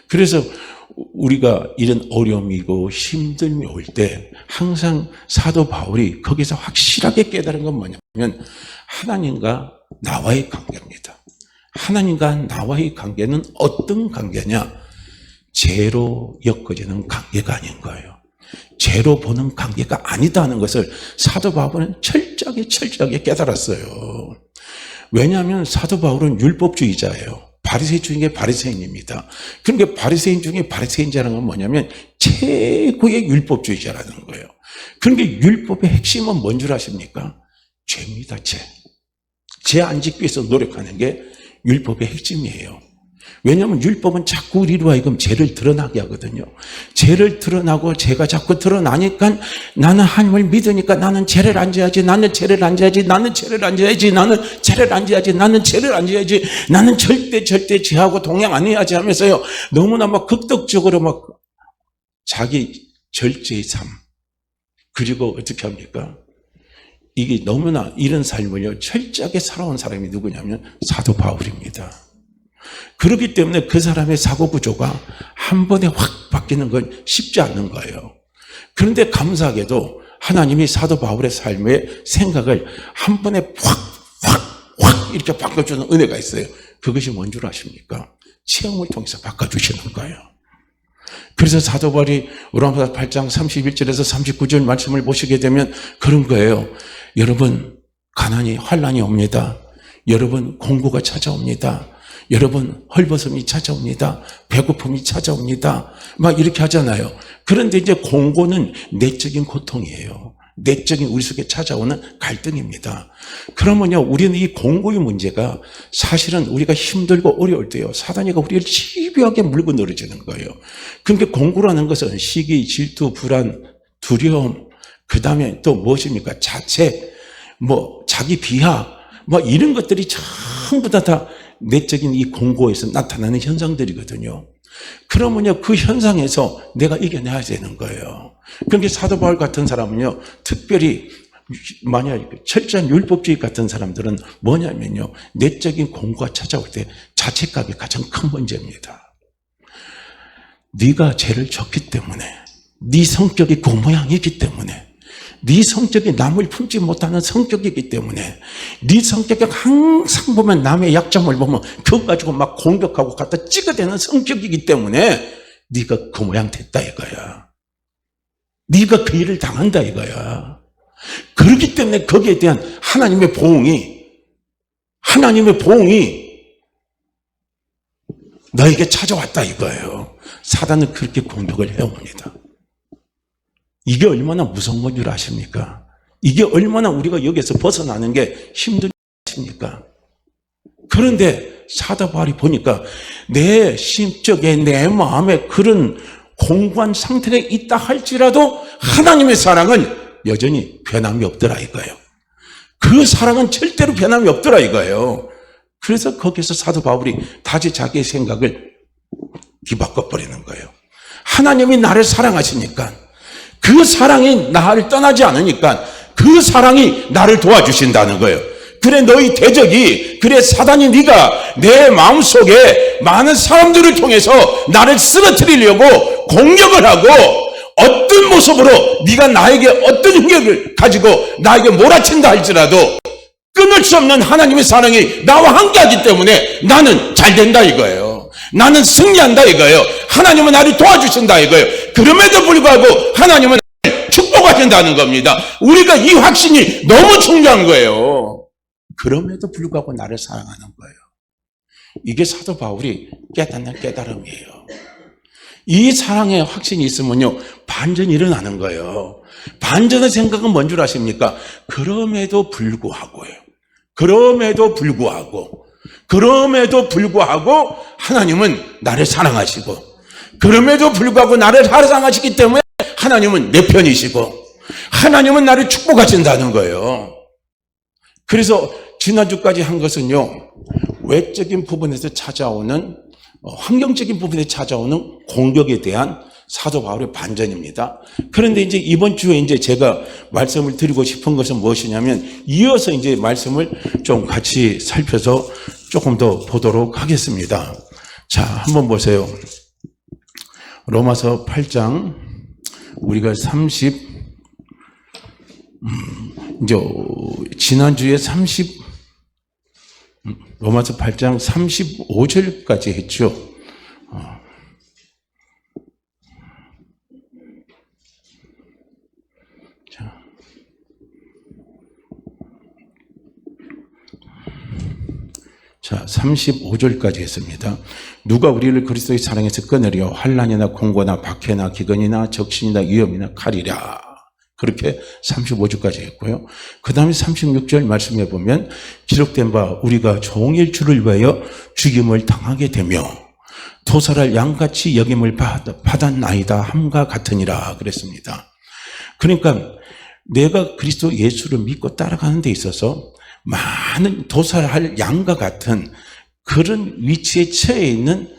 그래서 우리가 이런 어려움이고 힘듦이 올 때 항상 사도 바울이 거기서 확실하게 깨달은 건 뭐냐면 하나님과 나와의 관계입니다. 하나님과 나와의 관계는 어떤 관계냐? 죄로 엮어지는 관계가 아닌 거예요. 죄로 보는 관계가 아니다는 것을 사도 바울은 철저하게 깨달았어요. 왜냐하면 사도 바울은 율법주의자예요. 바리새인 중에 바리새인입니다. 그러니까 바리새인 중에 바리새인자라는 건 뭐냐면 최고의 율법주의자라는 거예요. 그러니까 율법의 핵심은 뭔 줄 아십니까? 죄입니다. 죄 안 짓기 위해서 노력하는 게 율법의 핵심이에요. 왜냐하면 율법은 자꾸 우리로 하여금 죄를 드러나게 하거든요. 죄를 드러나고 죄가 자꾸 드러나니까 나는 하나님을 믿으니까 나는 죄를 안 져야지, 나는 죄를 안 져야지, 나는 죄를 안 져야지, 나는 죄를 안 져야지, 나는 죄를 안 져야지, 나는 절대 죄하고 동행 안 해야지 하면서요, 너무나 막 극덕적으로 막 자기 절제의 삶, 그리고 어떻게 합니까? 이게 너무나 이런 삶을요, 철저하게 살아온 사람이 누구냐면 사도 바울입니다. 그렇기 때문에 그 사람의 사고 구조가 한 번에 확 바뀌는 건 쉽지 않는 거예요. 그런데 감사하게도 하나님이 사도 바울의 삶의 생각을 한 번에 확 이렇게 바꿔주는 은혜가 있어요. 그것이 뭔 줄 아십니까? 체험을 통해서 바꿔주시는 거예요. 그래서 사도 바울이 로마서 8장 31절에서 39절 말씀을 보시게 되면 그런 거예요. 여러분, 가난이 환난이 옵니다. 여러분, 공고가 찾아옵니다. 여러분, 헐벗음이 찾아옵니다. 배고픔이 찾아옵니다. 막 이렇게 하잖아요. 그런데 이제 공고는 내적인 고통이에요. 내적인 우리 속에 찾아오는 갈등입니다. 그러면요, 우리는 이 공고의 문제가 사실은 우리가 힘들고 어려울 때요, 사단이가 우리를 집요하게 물고 늘어지는 거예요. 그러니까 공고라는 것은 시기, 질투, 불안, 두려움, 그 다음에 또 무엇입니까? 자책, 자기 비하, 이런 것들이 전부 다 내적인 이 공고에서 나타나는 현상들이거든요. 그러면요, 그 현상에서 내가 이겨내야 되는 거예요. 그러니까 사도 바울 같은 사람은요, 특별히 만약 철저한 율법주의 같은 사람들은 뭐냐면요, 내적인 공고가 찾아올 때 자책감이 가장 큰 문제입니다. 네가 죄를 졌기 때문에, 네 성격이 그 모양이기 때문에, 네 성격이 남을 품지 못하는 성격이기 때문에, 네 성격이 항상 보면 남의 약점을 보면 그거 가지고 막 공격하고 갖다 찍어대는 성격이기 때문에 네가 그 모양 됐다 이거야. 네가 그 일을 당한다 이거야. 그렇기 때문에 거기에 대한 하나님의 보응이 너에게 찾아왔다 이거예요. 사단은 그렇게 공격을 해옵니다. 이게 얼마나 무서운 건 줄 아십니까? 이게 얼마나 우리가 여기서 벗어나는 게 힘든 줄 아십니까? 그런데 사도 바울이 보니까 내 심적에 내 마음에 그런 공고한 상태가 있다 할지라도 하나님의 사랑은 여전히 변함이 없더라 이거예요. 그 사랑은 절대로 변함이 없더라 이거예요. 그래서 거기서 사도 바울이 다시 자기의 생각을 뒤바꿔버리는 거예요. 하나님이 나를 사랑하시니까, 그 사랑이 나를 떠나지 않으니까 그 사랑이 나를 도와주신다는 거예요. 그래 너희 대적이, 그래 사단이 네가 내 마음속에 많은 사람들을 통해서 나를 쓰러뜨리려고 공격을 하고 어떤 모습으로 네가 나에게 어떤 힘을 가지고 나에게 몰아친다 할지라도 끊을 수 없는 하나님의 사랑이 나와 함께하기 때문에 나는 잘 된다 이거예요. 나는 승리한다 이거예요. 하나님은 나를 도와주신다 이거예요. 그럼에도 불구하고 하나님은 나를 축복하신다는 겁니다. 우리가 이 확신이 너무 중요한 거예요. 그럼에도 불구하고 나를 사랑하는 거예요. 이게 사도 바울이 깨닫는 깨달음이에요. 이 사랑의 확신이 있으면요, 반전이 일어나는 거예요. 반전의 생각은 뭔 줄 아십니까? 그럼에도 불구하고요. 그럼에도 불구하고 하나님은 나를 사랑하시고, 그럼에도 불구하고 나를 사랑하시기 때문에 하나님은 내 편이시고, 하나님은 나를 축복하신다는 거예요. 그래서 지난주까지 한 것은요, 외적인 부분에서 찾아오는, 환경적인 부분에서 찾아오는 공격에 대한 사도 바울의 반전입니다. 그런데 이제 이번 주에 이제 제가 말씀을 드리고 싶은 것은 무엇이냐면, 이어서 이제 말씀을 좀 같이 살펴서 조금 더 보도록 하겠습니다. 자, 한번 보세요. 로마서 8장, 우리가 이제 지난주에 로마서 8장 35절까지 했죠. 자, 35절까지 했습니다. 누가 우리를 그리스도의 사랑에서 끊으려 환난이나 공고나 박해나 기근이나 적신이나 위험이나 칼이랴. 그렇게 35절까지 했고요. 그 다음에 36절 말씀해 보면, 기록된 바 우리가 종일 주를 위하여 죽임을 당하게 되며 도살할 양같이 여김을 받았나이다 함과 같으니라 그랬습니다. 그러니까 내가 그리스도 예수를 믿고 따라가는 데 있어서 많은 도살할 양과 같은 그런 위치에 처해 있는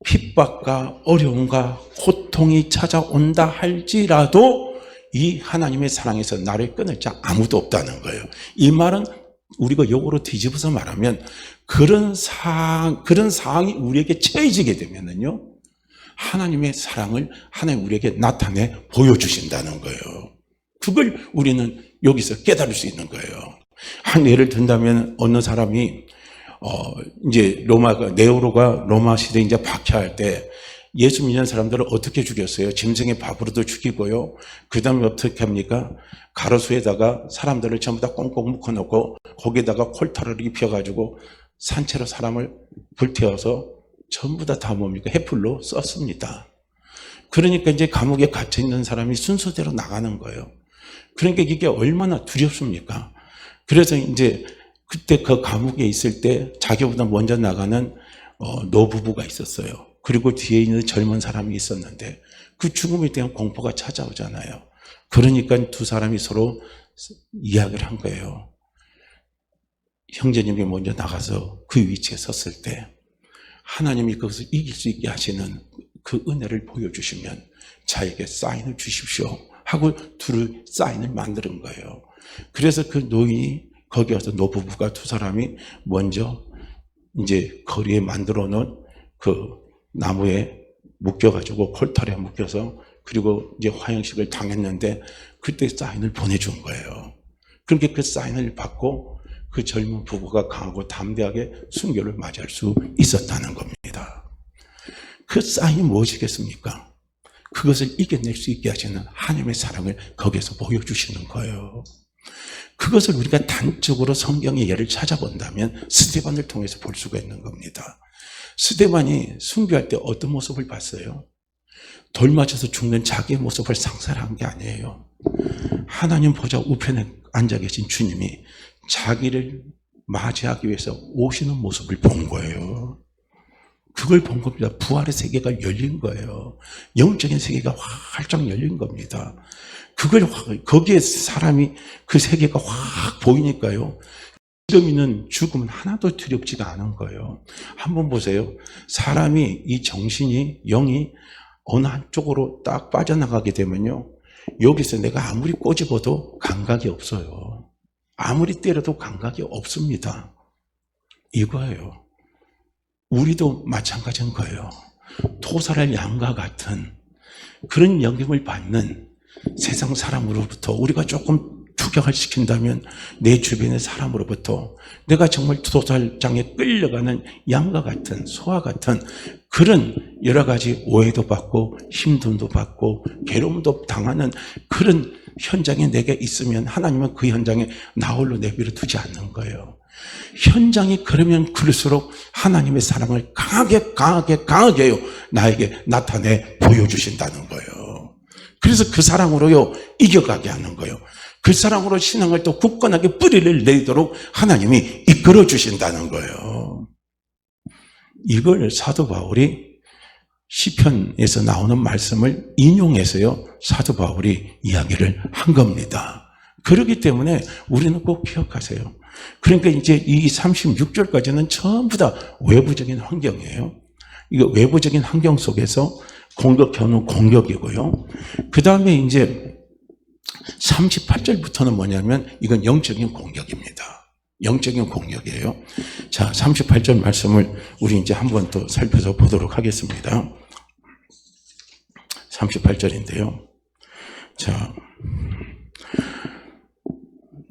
핍박과 어려움과 고통이 찾아온다 할지라도 이 하나님의 사랑에서 나를 끊을 자 아무도 없다는 거예요. 이 말은 우리가 역으로 뒤집어서 말하면 그런 상황이 우리에게 처해지게 되면은요, 하나님의 사랑을 하나님 우리에게 나타내 보여주신다는 거예요. 그걸 우리는 여기서 깨달을 수 있는 거예요. 한 예를 든다면 어느 사람이 이제 네오로가 로마 시대에 이제 박해할 때 예수 믿는 사람들을 어떻게 죽였어요? 짐승의 밥으로도 죽이고요. 그 다음에 어떻게 합니까? 가로수에다가 사람들을 전부 다 꽁꽁 묶어놓고 거기에다가 콜타를 입혀가지고 산채로 사람을 불태워서 전부 다 뭡니까? 횃불로 썼습니다. 그러니까 이제 감옥에 갇혀 있는 사람이 순서대로 나가는 거예요. 그러니까 이게 얼마나 두렵습니까? 그래서 이제 그때 그 감옥에 있을 때 자기보다 먼저 나가는 노부부가 있었어요. 그리고 뒤에 있는 젊은 사람이 있었는데 그 죽음에 대한 공포가 찾아오잖아요. 그러니까 두 사람이 서로 이야기를 한 거예요. 형제님이 먼저 나가서 그 위치에 섰을 때 하나님이 그것을 이길 수 있게 하시는 그 은혜를 보여주시면 자에게 사인을 주십시오 하고 둘을 사인을 만드는 거예요. 그래서 그 노인이 거기 와서 노부부가 두 사람이 먼저 이제 거리에 만들어 놓은 그 나무에 묶여가지고 콜털에 묶여서 그리고 이제 화형식을 당했는데 그때 사인을 보내준 거예요. 그렇게 그 사인을 받고 그 젊은 부부가 강하고 담대하게 순교를 맞이할 수 있었다는 겁니다. 그 사인이 무엇이겠습니까? 그것을 이겨낼 수 있게 하시는 하나님의 사랑을 거기에서 보여주시는 거예요. 그것을 우리가 단적으로 성경의 예를 찾아본다면 스데반을 통해서 볼 수가 있는 겁니다. 스데반이 순교할 때 어떤 모습을 봤어요? 돌 맞아서 죽는 자기의 모습을 상상한 게 아니에요. 하나님 보좌 우편에 앉아 계신 주님이 자기를 맞이하기 위해서 오시는 모습을 본 거예요. 그걸 본 겁니다. 부활의 세계가 열린 거예요. 영적인 세계가 활짝 열린 겁니다. 거기에 사람이 그 세계가 확 보이니까요. 지금 있는 죽음은 하나도 두렵지가 않은 거예요. 한번 보세요. 사람이 이 정신이, 영이 어느 한쪽으로 딱 빠져나가게 되면요. 여기서 내가 아무리 꼬집어도 감각이 없어요. 아무리 때려도 감각이 없습니다. 이거예요. 우리도 마찬가지인 거예요. 토살할 양과 같은 그런 영향을 받는 세상 사람으로부터 우리가 조금 추격을 시킨다면 내 주변의 사람으로부터 내가 정말 도살장에 끌려가는 양과 같은 소와 같은 그런 여러 가지 오해도 받고 힘듦도 받고 괴로움도 당하는 그런 현장에 내게 있으면 하나님은 그 현장에 나 홀로 내버려 두지 않는 거예요. 현장이 그러면 그럴수록 하나님의 사랑을 강하게요 나에게 나타내 보여주신다는 거예요. 그래서 그 사랑으로요 이겨가게 하는 거예요. 그 사랑으로 신앙을 또 굳건하게 뿌리를 내도록 하나님이 이끌어 주신다는 거예요. 이걸 사도 바울이 시편에서 나오는 말씀을 인용해서요 사도 바울이 이야기를 한 겁니다. 그렇기 때문에 우리는 꼭 기억하세요. 그러니까 이제 이 36절까지는 전부 다 외부적인 환경이에요. 이거 외부적인 환경 속에서 공격해오는 공격이고요. 그 다음에 이제 38절부터는 뭐냐면 이건 영적인 공격입니다. 영적인 공격이에요. 자, 38절 말씀을 우리 이제 한번 또 살펴서 보도록 하겠습니다. 38절인데요. 자,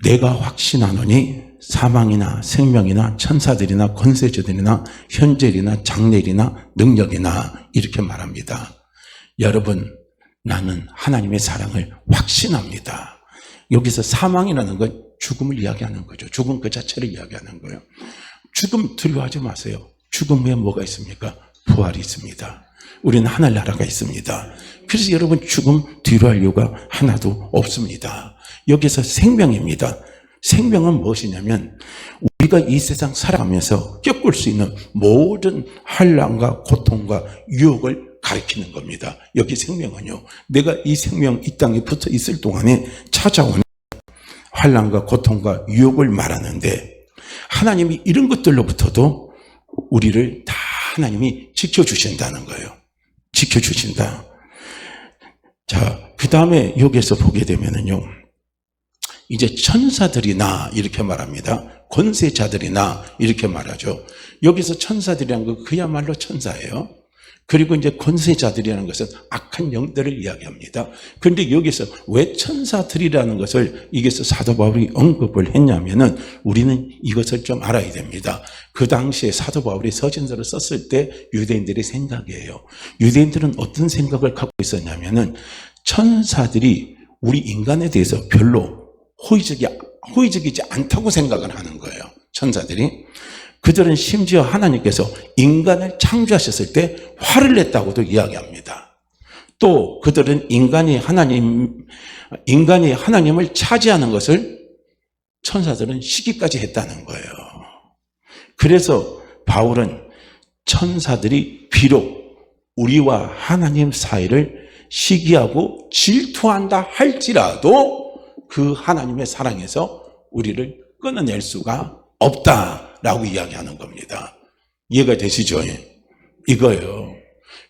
내가 확신하노니 사망이나 생명이나 천사들이나 권세자들이나 현재일이나 장래일이나 능력이나 이렇게 말합니다. 여러분, 나는 하나님의 사랑을 확신합니다. 여기서 사망이라는 건 죽음을 이야기하는 거죠. 죽음 그 자체를 이야기하는 거예요. 죽음 두려워하지 마세요. 죽음 후에 뭐가 있습니까? 부활이 있습니다. 우리는 하늘나라가 있습니다. 그래서 여러분 죽음 두려워할 이유가 하나도 없습니다. 여기서 생명입니다. 생명은 무엇이냐면 우리가 이 세상 살아가면서 겪을 수 있는 모든 환난과 고통과 유혹을 가리키는 겁니다. 여기 생명은요. 내가 이 생명 이 땅에 붙어 있을 동안에 찾아오는 환난과 고통과 유혹을 말하는데 하나님이 이런 것들로부터도 우리를 다 하나님이 지켜주신다는 거예요. 지켜주신다. 자, 그 다음에 여기에서 보게 되면은요. 이제 천사들이나 이렇게 말합니다. 권세자들이나 이렇게 말하죠. 여기서 천사들이라는 건 그야말로 천사예요. 그리고 이제 권세자들이라는 것은 악한 영들을 이야기합니다. 그런데 여기서 왜 천사들이라는 것을 여기서 사도 바울이 언급을 했냐면은 우리는 이것을 좀 알아야 됩니다. 그 당시에 사도 바울이 서신서를 썼을 때 유대인들의 생각이에요. 유대인들은 어떤 생각을 갖고 있었냐면은 천사들이 우리 인간에 대해서 별로 호의적이지 않다고 생각을 하는 거예요. 천사들이. 그들은 심지어 하나님께서 인간을 창조하셨을 때 화를 냈다고도 이야기합니다. 또 그들은 인간이 하나님을 차지하는 것을 천사들은 시기까지 했다는 거예요. 그래서 바울은 천사들이 비록 우리와 하나님 사이를 시기하고 질투한다 할지라도 그 하나님의 사랑에서 우리를 끊어낼 수가 없다라고 이야기하는 겁니다. 이해가 되시죠? 이거예요.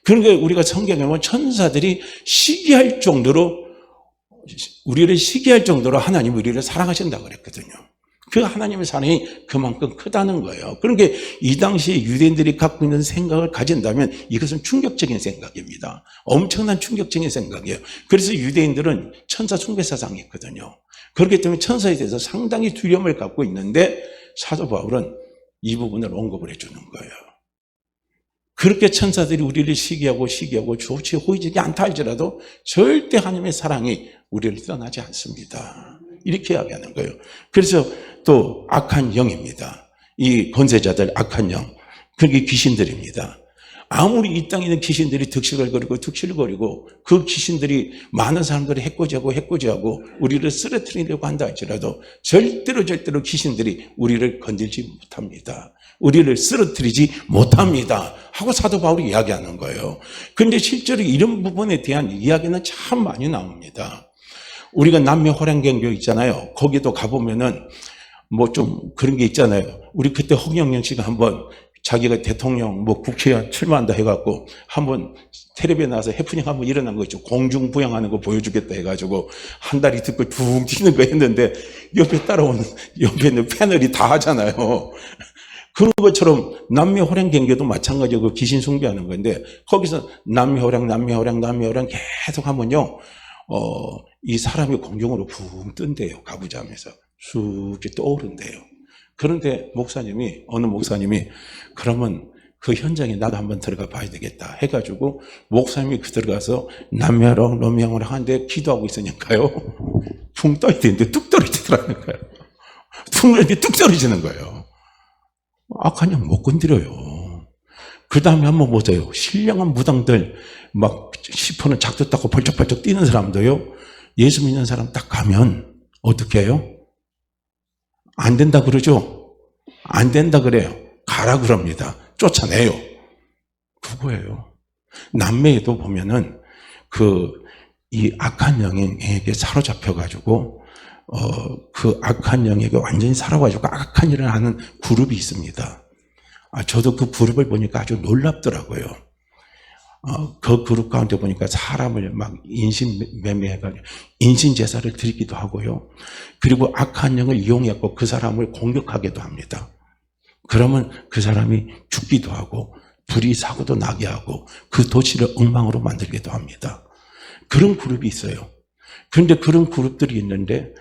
그러니까 우리가 성경에 보면 천사들이 시기할 정도로, 우리를 시기할 정도로 하나님이 우리를 사랑하신다고 그랬거든요. 그 하나님의 사랑이 그만큼 크다는 거예요. 그러니까 이 당시에 유대인들이 갖고 있는 생각을 가진다면 이것은 충격적인 생각입니다. 엄청난 충격적인 생각이에요. 그래서 유대인들은 천사 숭배 사상이 있거든요. 그렇기 때문에 천사에 대해서 상당히 두려움을 갖고 있는데 사도 바울은 이 부분을 언급을 해주는 거예요. 그렇게 천사들이 우리를 시기하고 좋지 호의적이 않다 할지라도 절대 하나님의 사랑이 우리를 떠나지 않습니다. 이렇게 이야기하는 거예요. 그래서 또 악한 영입니다. 이 권세자들 악한 영, 그게 귀신들입니다. 아무리 이 땅에 있는 귀신들이 득실을 거리고 그 귀신들이 많은 사람들을 해코지하고 우리를 쓰러뜨리려고 한다 할지라도 절대로 귀신들이 우리를 건들지 못합니다. 우리를 쓰러뜨리지 못합니다 하고 사도 바울이 이야기하는 거예요. 그런데 실제로 이런 부분에 대한 이야기는 참 많이 나옵니다. 우리가 남미 호랑경교 있잖아요. 거기도 가보면은 뭐 좀 그런 게 있잖아요. 우리 그때 홍영영 씨가 한번 자기가 대통령 뭐 국회의원 출마한다 해갖고 한번 텔레비에 나와서 해프닝 한번 일어난 거 있죠. 공중부양하는 거 보여주겠다 해가지고 한 다리 듣고 둥 튀는 거 했는데 옆에 따라오는 옆에 있는 패널이 다 하잖아요. 그런 것처럼 남미 호랑경교도 마찬가지고 귀신 숭배하는 건데 거기서 남미 호랑 계속 하면요. 이 사람이 공중으로 붕 뜬대요. 가부좌하면서 쑥 떠오른대요. 그런데 어느 목사님이 그러면 그 현장에 나도 한번 들어가 봐야 되겠다 해가지고 목사님이 들어가서 남미호랑 하는데 기도하고 있으니까요. 붕 떠야 되는데 뚝 떨어지더라는 거예요. 붕 떨어지는데 뚝 떨어지는 거예요. 악한 영 못 건드려요. 그 다음에 한번 보세요. 신령한 무당들 막 10%는 작두 닦고 벌쩍벌쩍 뛰는 사람도요. 예수 믿는 사람 딱 가면 어떻게 해요? 안 된다 그러죠? 안 된다 그래요. 가라 그럽니다. 쫓아내요. 그거예요. 남미에도 보면은 이 악한 영에게 사로잡혀가지고 그 악한 영에게 완전히 사로가지고 악한 일을 하는 그룹이 있습니다. 저도 그 그룹을 보니까 아주 놀랍더라고요. 그 그룹 가운데 보니까 사람을 막 인신매매해가지고 인신제사를 드리기도 하고요. 그리고 악한 영을 이용해서 그 사람을 공격하기도 합니다. 그러면 그 사람이 죽기도 하고 불의 사고도 나게 하고 그 도시를 엉망으로 만들기도 합니다. 그런 그룹이 있어요. 그런데 그런 그룹들이 있는데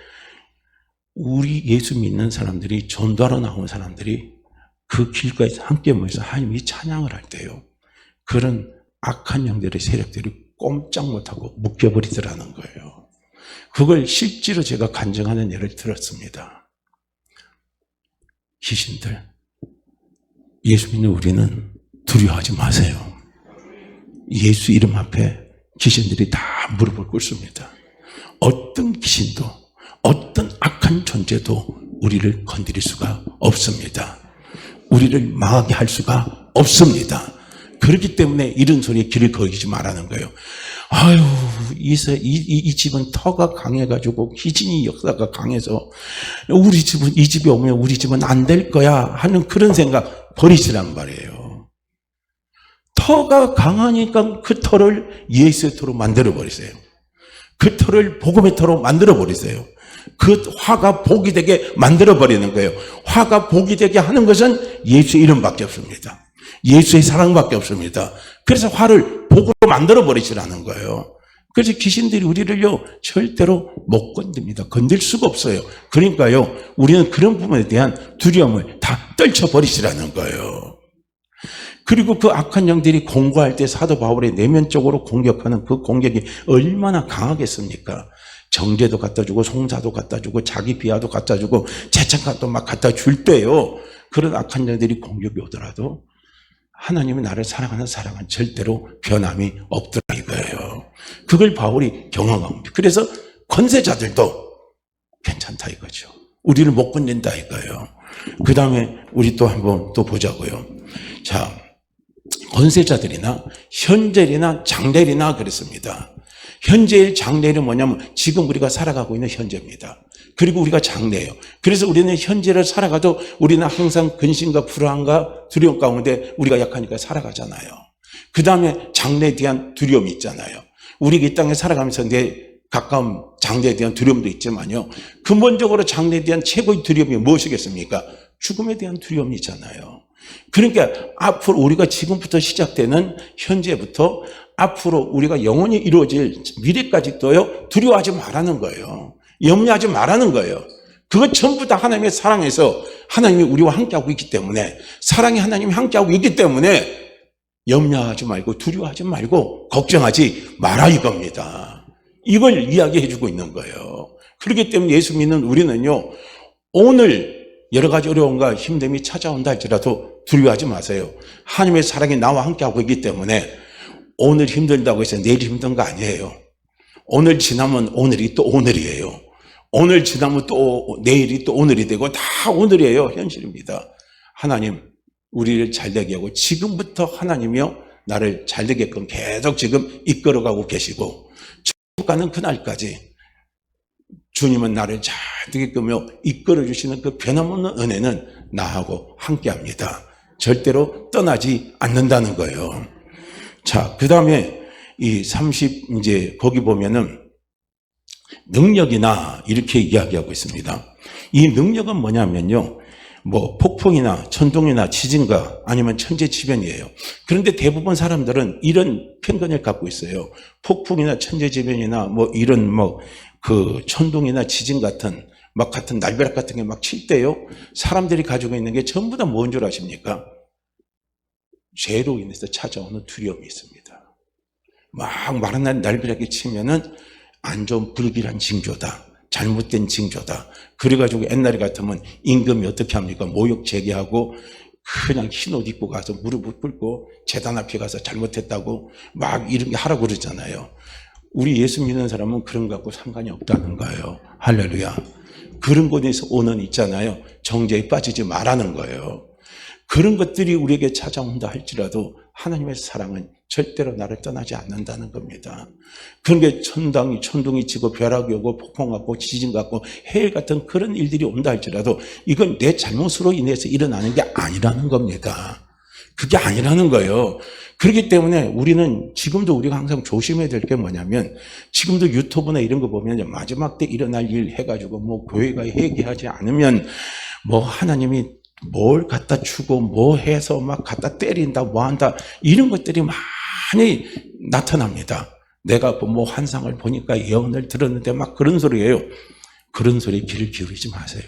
우리 예수 믿는 사람들이 전도하러 나온 사람들이 그 길가에서 함께 모여서 하나님이 찬양을 할 때요. 그런 악한 영들의 세력들이 꼼짝 못하고 묶여버리더라는 거예요. 그걸 실제로 제가 간증하는 예를 들었습니다. 귀신들, 예수 믿는 우리는 두려워하지 마세요. 예수 이름 앞에 귀신들이 다 무릎을 꿇습니다. 어떤 귀신도 어떤 악한 존재도 우리를 건드릴 수가 없습니다. 우리를 망하게 할 수가 없습니다. 그렇기 때문에 이런 소리에 귀를 거기지 말라는 거예요. 아유, 이 집은 터가 강해가지고 귀신이 역사가 강해서 이 집에 오면 우리 집은 안 될 거야 하는 그런 생각 버리시란 말이에요. 터가 강하니까 그 터를 예수의 터로 만들어 버리세요. 그 터를 복음의 터로 만들어 버리세요. 그 화가 복이 되게 만들어 버리는 거예요. 화가 복이 되게 하는 것은 예수의 이름밖에 없습니다. 예수의 사랑밖에 없습니다. 그래서 화를 복으로 만들어 버리시라는 거예요. 그래서 귀신들이 우리를요 절대로 못 건듭니다. 건들 수가 없어요. 그러니까요 우리는 그런 부분에 대한 두려움을 다 떨쳐버리시라는 거예요. 그리고 그 악한 영들이 공고할 때 사도 바울의 내면적으로 공격하는 그 공격이 얼마나 강하겠습니까? 정죄도 갖다 주고 송사도 갖다 주고 자기 비하도 갖다 주고 재창값도 막 갖다 줄 때요. 그런 악한 영들이 공격이 오더라도 하나님이 나를 사랑하는 사랑은 절대로 변함이 없더라 이거예요. 그걸 바울이 경험합니다. 그래서 권세자들도 괜찮다 이거죠. 우리를 못 건넨다 이거예요. 그 다음에 우리 또 한번 또 보자고요. 자, 권세자들이나 현젤이나 장렬이나 그랬습니다. 현재의 장래는 뭐냐면 지금 우리가 살아가고 있는 현재입니다. 그리고 우리가 장래예요. 그래서 우리는 현재를 살아가도 우리는 항상 근심과 불안과 두려움 가운데 우리가 약하니까 살아가잖아요. 그 다음에 장래에 대한 두려움이 있잖아요. 우리가 이 땅에 살아가면서 내 가까운 장래에 대한 두려움도 있지만요. 근본적으로 장래에 대한 최고의 두려움이 무엇이겠습니까? 죽음에 대한 두려움이잖아요. 그러니까 앞으로 우리가 지금부터 시작되는 현재부터 앞으로 우리가 영원히 이루어질 미래까지도요, 두려워하지 말라는 거예요. 염려하지 말라는 거예요. 그것 전부 다 하나님의 사랑에서 하나님이 우리와 함께하고 있기 때문에, 사랑이 하나님이 함께하고 있기 때문에 염려하지 말고 두려워하지 말고 걱정하지 마라 이겁니다. 이걸 이야기해 주고 있는 거예요. 그렇기 때문에 예수 믿는 우리는요, 오늘 여러 가지 어려움과 힘듦이 찾아온다 할지라도 두려워하지 마세요. 하나님의 사랑이 나와 함께하고 있기 때문에 오늘 힘들다고 해서 내일 힘든 거 아니에요. 오늘 지나면 오늘이 또 오늘이에요. 오늘 지나면 또 내일이 또 오늘이 되고 다 오늘이에요. 현실입니다. 하나님 우리를 잘되게 하고 지금부터 하나님이요 나를 잘되게끔 계속 지금 이끌어가고 계시고 천국 가는 그날까지 주님은 나를 잘되게끔 이끌어주시는 그 변함없는 은혜는 나하고 함께합니다. 절대로 떠나지 않는다는 거예요. 자, 그 다음에 이 30 거기 보면은 능력이나 이렇게 이야기하고 있습니다. 이 능력은 뭐냐면요, 뭐 폭풍이나 천둥이나 지진과 아니면 천재지변이에요. 그런데 대부분 사람들은 이런 편견을 갖고 있어요. 폭풍이나 천재지변이나 뭐 이런 그 천둥이나 지진 같은 같은 날벼락 같은 게 막 칠 때요, 사람들이 가지고 있는 게 전부 다 뭔 줄 아십니까? 죄로 인해서 찾아오는 두려움이 있습니다. 막 마른 날벼락이 치면은 안 좋은 불길한 징조다, 잘못된 징조다. 그래가지고 옛날에 같으면 임금이 어떻게 합니까? 모욕 제기하고 그냥 흰 옷 입고 가서 무릎을 꿇고 제단 앞에 가서 잘못했다고 막 이런 게 하라고 그러잖아요. 우리 예수 믿는 사람은 그런 거 갖고 상관이 없다는 거예요. 할렐루야. 그런 곳에서 오는 있잖아요, 정죄에 빠지지 말라는 거예요. 그런 것들이 우리에게 찾아온다 할지라도 하나님의 사랑은 절대로 나를 떠나지 않는다는 겁니다. 그런 게 천둥이 치고 벼락이 오고 폭풍 같고 지진 같고 해일 같은 그런 일들이 온다 할지라도 이건 내 잘못으로 인해서 일어나는 게 아니라는 겁니다. 그게 아니라는 거예요. 그렇기 때문에 우리는 지금도 우리가 항상 조심해야 될 게 뭐냐면, 지금도 유튜브나 이런 거 보면 마지막 때 일어날 일 해가지고 뭐 교회가 회개하지 않으면 뭐 하나님이 뭘 갖다 주고 뭐 해서 막 갖다 때린다 뭐 한다 이런 것들이 많이 나타납니다. 내가 뭐 환상을 보니까 예언을 들었는데 막 그런 소리예요. 그런 소리에 귀를 기울이지 마세요.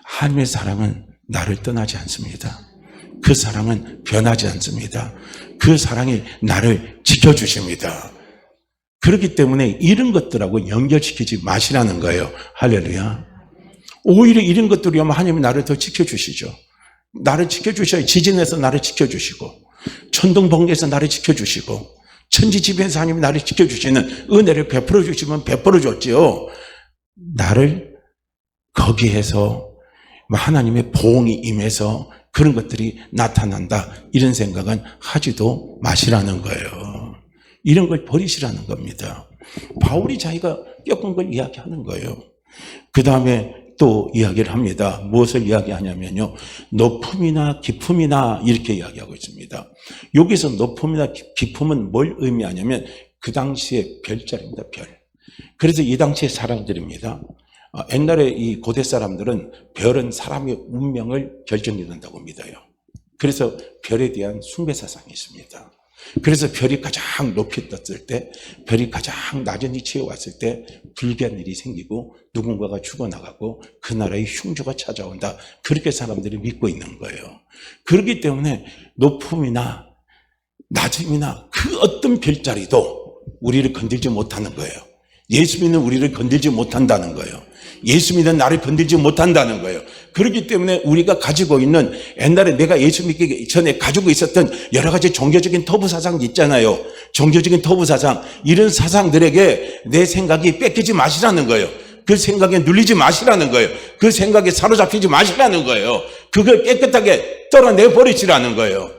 하나님의 사랑은 나를 떠나지 않습니다. 그 사랑은 변하지 않습니다. 그 사랑이 나를 지켜주십니다. 그렇기 때문에 이런 것들하고 연결시키지 마시라는 거예요. 할렐루야. 오히려 이런 것들이 오면 하나님이 나를 더 지켜주시죠. 나를 지켜주셔야, 지진에서 나를 지켜주시고 천둥 번개에서 나를 지켜주시고 천지지변에서 하나님이 나를 지켜주시는 은혜를 베풀어 주시면 베풀어 줬지요. 나를 거기에서 하나님의 보응이 임해서 그런 것들이 나타난다, 이런 생각은 하지도 마시라는 거예요. 이런 걸 버리시라는 겁니다. 바울이 자기가 겪은 걸 이야기하는 거예요. 그 다음에 또 이야기를 합니다. 무엇을 이야기하냐면요, 높음이나 깊음이나 이렇게 이야기하고 있습니다. 여기서 높음이나 깊음은 뭘 의미하냐면 그 당시의 별자리입니다. 별. 그래서 이 당시의 사람들입니다. 옛날에 이 고대 사람들은 별은 사람의 운명을 결정짓는다고 믿어요. 그래서 별에 대한 숭배 사상이 있습니다. 그래서 별이 가장 높이 떴을 때, 별이 가장 낮은 위치에 왔을 때 불길한 일이 생기고 누군가가 죽어나가고 그 나라에 흉주가 찾아온다, 그렇게 사람들이 믿고 있는 거예요. 그렇기 때문에 높음이나 낮음이나 그 어떤 별자리도 우리를 건들지 못하는 거예요. 예수 믿는 우리를 건들지 못한다는 거예요. 예수 믿는 나를 건들지 못한다는 거예요. 그렇기 때문에 우리가 가지고 있는, 옛날에 내가 예수 믿기 전에 가지고 있었던 여러 가지 종교적인 터부 사상 있잖아요. 종교적인 터부 사상, 이런 사상들에게 내 생각이 뺏기지 마시라는 거예요. 그 생각에 눌리지 마시라는 거예요. 그 생각에 사로잡히지 마시라는 거예요. 그걸 깨끗하게 떨어내 버리시라는 거예요.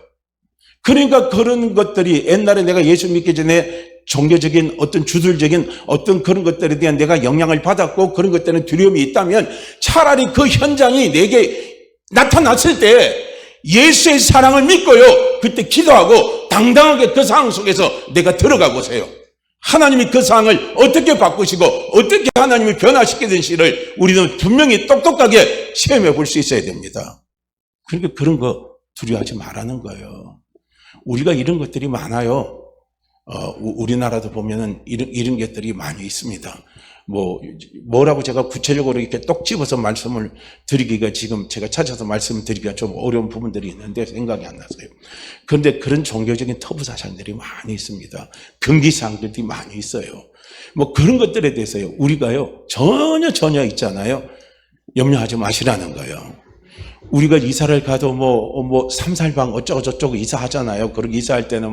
그러니까 그런 것들이 옛날에 내가 예수 믿기 전에 종교적인 어떤 주술적인 어떤 그런 것들에 대한 내가 영향을 받았고 그런 것들은 두려움이 있다면 차라리 그 현장이 내게 나타났을 때 예수의 사랑을 믿고요. 그때 기도하고 당당하게 그 상황 속에서 내가 들어가 보세요. 하나님이 그 상황을 어떻게 바꾸시고 어떻게 하나님이 변화시키는지를 우리는 분명히 똑똑하게 시험해 볼 수 있어야 됩니다. 그러니까 그런 거 두려워하지 말라는 거예요. 우리가 이런 것들이 많아요. 우리나라도 보면은 이런 것들이 많이 있습니다. 뭐라고 제가 구체적으로 이렇게 똑 집어서 말씀을 드리기가 지금 제가 찾아서 말씀드리기가 좀 어려운 부분들이 있는데 생각이 안 나서요. 그런데 그런 종교적인 터부 사상들이 많이 있습니다. 금기사항들이 많이 있어요. 그런 것들에 대해서요. 우리가요. 전혀 있잖아요. 염려하지 마시라는 거예요. 우리가 이사를 가도 삼살방 어쩌고저쩌고 이사하잖아요. 그렇게 이사할 때는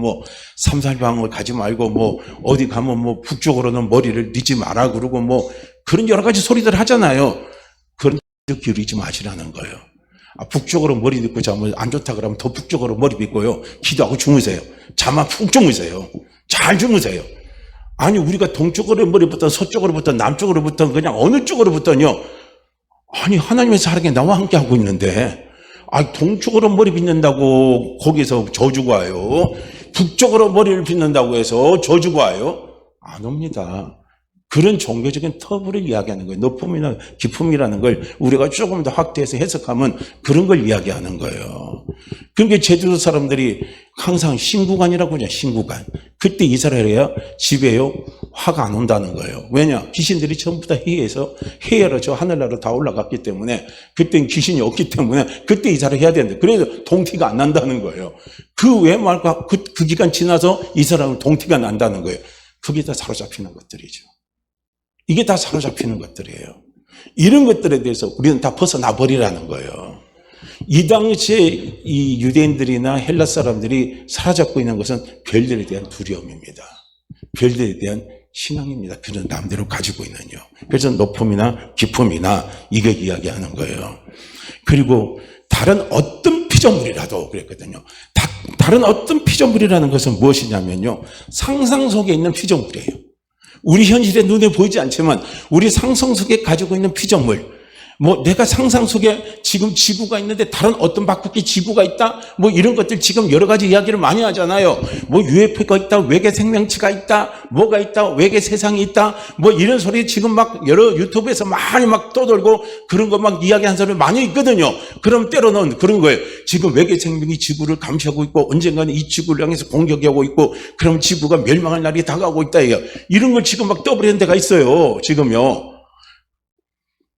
삼살방을 가지 말고 어디 가면 북쪽으로는 머리를 뉘지 마라 그러고 그런 여러 가지 소리들 하잖아요. 그런 데 기울이지 마시라는 거예요. 북쪽으로 머리 딛고 자면 안 좋다 그러면 더 북쪽으로 머리 딛고요. 기도하고 주무세요. 잠만 푹 주무세요. 잘 주무세요. 아니 우리가 동쪽으로 머리부터 서쪽으로부터 남쪽으로부터 그냥 어느 쪽으로부터요. 아니 하나님의 사랑이 나와 함께 하고 있는데 동쪽으로 머리 빗는다고 거기서 저주가 와요. 북쪽으로 머리를 빗는다고 해서 저주가 와요. 안 옵니다. 그런 종교적인 터부를 이야기하는 거예요. 높음이나 깊음이라는 걸 우리가 조금 더 확대해서 해석하면 그런 걸 이야기하는 거예요. 그러니까 제주도 사람들이 항상 신구간이라고 하죠. 신구간. 그때 이사를 해야 집에요 화가 안 온다는 거예요. 왜냐? 귀신들이 전부 다 해외로 저 하늘나라로 다 올라갔기 때문에 그때는 귀신이 없기 때문에 그때 이사를 해야 되는데 그래서 동티가 안 난다는 거예요. 그 외 말과 그 기간 지나서 이사를 하면 동티가 난다는 거예요. 그게 다 사로잡히는 것들이죠. 이게 다 사로잡히는 것들이에요. 이런 것들에 대해서 우리는 다 벗어나 버리라는 거예요. 이 당시에 이 유대인들이나 헬라 사람들이 사로잡고 있는 것은 별들에 대한 두려움입니다. 별들에 대한 신앙입니다. 그런 남대로 가지고 있는요. 그래서 높음이나 깊음이나 이게 이야기하는 거예요. 그리고 다른 어떤 피조물이라도 그랬거든요. 다른 어떤 피조물이라는 것은 무엇이냐면요. 상상 속에 있는 피조물이에요. 우리 현실에 눈에 보이지 않지만 우리 상상 속에 가지고 있는 피조물, 내가 상상 속에 지금 지구가 있는데 다른 어떤 바깥에 지구가 있다? 이런 것들 지금 여러 가지 이야기를 많이 하잖아요. UFO가 있다, 외계 생명체가 있다, 뭐가 있다, 외계 세상이 있다, 이런 소리 지금 막 여러 유튜브에서 많이 막 떠돌고 그런 거 막 이야기하는 사람이 많이 있거든요. 그럼 때로는 그런 거예요. 지금 외계 생명이 지구를 감시하고 있고 언젠가는 이 지구를 향해서 공격하고 있고 그럼 지구가 멸망할 날이 다가오고 있다. 이런 걸 지금 막 떠버리는 데가 있어요. 지금요.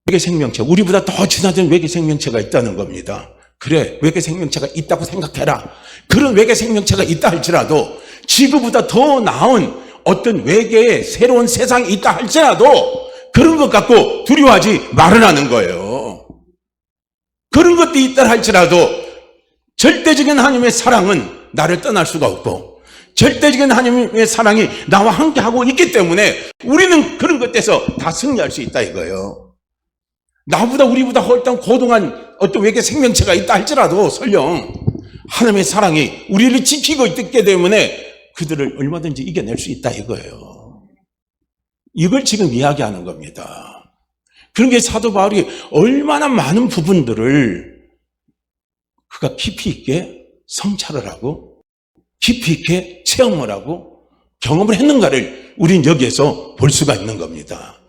외계 생명체, 우리보다 더 진화된 외계 생명체가 있다는 겁니다. 그래, 외계 생명체가 있다고 생각해라. 그런 외계 생명체가 있다 할지라도 지구보다 더 나은 어떤 외계의 새로운 세상이 있다 할지라도 그런 것 갖고 두려워하지 말으라는 거예요. 그런 것도 있다 할지라도 절대적인 하나님의 사랑은 나를 떠날 수가 없고 절대적인 하나님의 사랑이 나와 함께하고 있기 때문에 우리는 그런 것에서 다 승리할 수 있다 이거예요. 우리보다 훨씬 고등한 어떤 외계 생명체가 있다 할지라도 설령 하나님의 사랑이 우리를 지키고 있기 때문에 그들을 얼마든지 이겨낼 수 있다 이거예요. 이걸 지금 이야기하는 겁니다. 그런 게 사도 바울이 얼마나 많은 부분들을 그가 깊이 있게 성찰을 하고 깊이 있게 체험을 하고 경험을 했는가를 우리는 여기에서 볼 수가 있는 겁니다.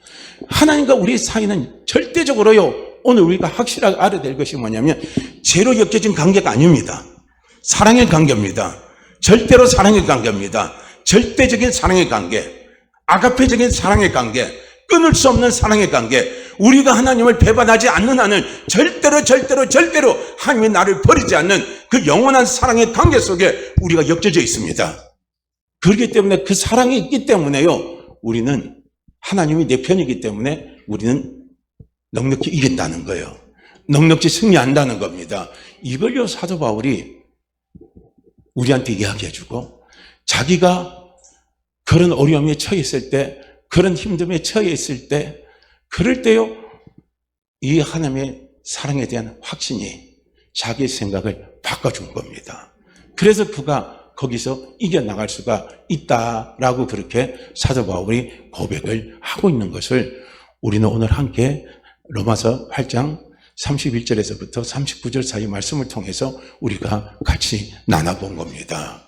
하나님과 우리 사이는 절대적으로요, 오늘 우리가 확실하게 알아야 될 것이 뭐냐면 죄로 엮여진 관계가 아닙니다. 사랑의 관계입니다. 절대로 사랑의 관계입니다. 절대적인 사랑의 관계, 아가페적인 사랑의 관계, 끊을 수 없는 사랑의 관계. 우리가 하나님을 배반하지 않는 한은 절대로 하나님이 나를 버리지 않는 그 영원한 사랑의 관계 속에 우리가 엮여져 있습니다. 그렇기 때문에 그 사랑이 있기 때문에요, 우리는 하나님이 내 편이기 때문에 우리는 넉넉히 이긴다는 거예요. 넉넉히 승리한다는 겁니다. 이걸요 사도 바울이 우리한테 이야기해주고 자기가 그런 어려움에 처해 있을 때, 그런 힘듦에 처해 있을 때, 그럴 때요 이 하나님의 사랑에 대한 확신이 자기의 생각을 바꿔준 겁니다. 그래서 그가 거기서 이겨나갈 수가 있다라고 그렇게 사도 바울이 고백을 하고 있는 것을 우리는 오늘 함께 로마서 8장 31절에서부터 39절 사이 말씀을 통해서 우리가 같이 나눠본 겁니다.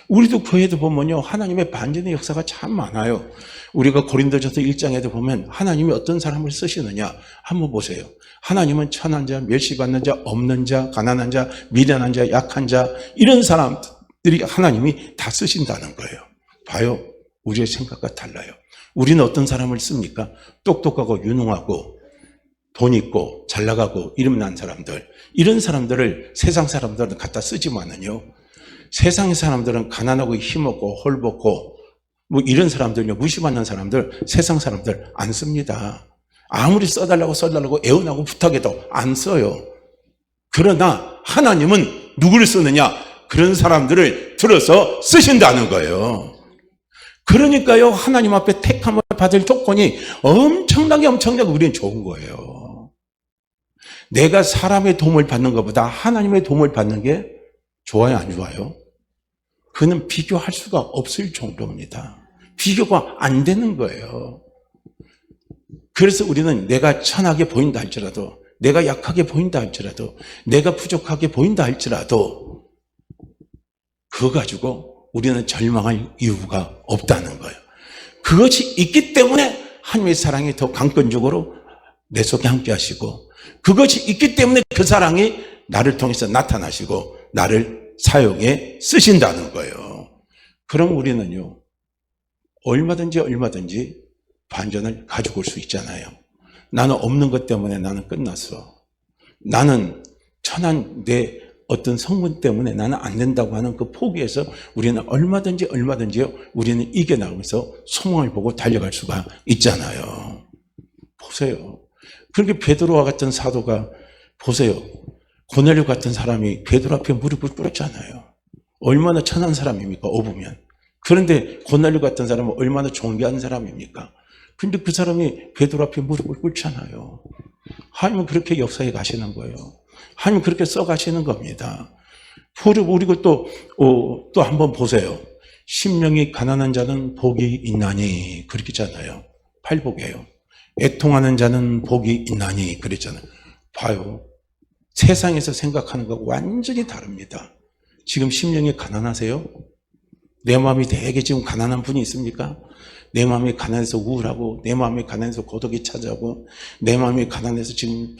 우리도 교회도 보면요, 하나님의 반전의 역사가 참 많아요. 우리가 고린도전서 1장에도 보면 하나님이 어떤 사람을 쓰시느냐 한번 보세요. 하나님은 천한 자, 멸시받는 자, 없는 자, 가난한 자, 미련한 자, 약한 자, 이런 사람들이 하나님이 다 쓰신다는 거예요. 봐요, 우리의 생각과 달라요. 우리는 어떤 사람을 씁니까? 똑똑하고 유능하고 돈 있고 잘 나가고 이름 난 사람들, 이런 사람들을 세상 사람들은 갖다 쓰지만은요, 세상의 사람들은 가난하고 힘없고 헐벗고 뭐 이런 사람들요, 무시받는 사람들, 세상 사람들 안 씁니다. 아무리 써달라고 애원하고 부탁해도 안 써요. 그러나 하나님은 누구를 쓰느냐? 그런 사람들을 들어서 쓰신다는 거예요. 그러니까요, 하나님 앞에 택함을 받을 조건이 엄청나게 우리는 좋은 거예요. 내가 사람의 도움을 받는 것보다 하나님의 도움을 받는 게 좋아요, 안 좋아요? 그는 비교할 수가 없을 정도입니다. 비교가 안 되는 거예요. 그래서 우리는 내가 천하게 보인다 할지라도, 내가 약하게 보인다 할지라도, 내가 부족하게 보인다 할지라도 그거 가지고 우리는 절망할 이유가 없다는 거예요. 그것이 있기 때문에 하나님의 사랑이 더 강권적으로 내 속에 함께 하시고, 그것이 있기 때문에 그 사랑이 나를 통해서 나타나시고 나를 사용에 쓰신다는 거예요. 그럼 우리는요, 얼마든지 반전을 가지고 올 수 있잖아요. 나는 없는 것 때문에 나는 끝났어. 나는 천한 내 어떤 성분 때문에 나는 안 된다고 하는 그 포기에서 우리는 얼마든지요, 우리는 이겨나가면서 소망을 보고 달려갈 수가 있잖아요. 보세요. 그렇게 베드로와 같은 사도가, 보세요. 고넬료 같은 사람이 베드로 앞에 무릎을 꿇었잖아요. 얼마나 천한 사람입니까, 어부면. 그런데 고넬료 같은 사람은 얼마나 존귀한 사람입니까? 근데 그 사람이 베드로 앞에 무릎을 꿇잖아요. 하나님은 그렇게 역사에 가시는 거예요. 하나님은 그렇게 써가시는 겁니다. 그리고 또 한번 보세요. 심령이 가난한 자는 복이 있나니, 그렇잖아요. 팔복이에요. 애통하는 자는 복이 있나니, 그랬잖아요. 봐요. 세상에서 생각하는 거 완전히 다릅니다. 지금 심령이 가난하세요? 내 마음이 되게 지금 가난한 분이 있습니까? 내 마음이 가난해서 우울하고, 내 마음이 가난해서 고독이 찾아오고, 내 마음이 가난해서 지금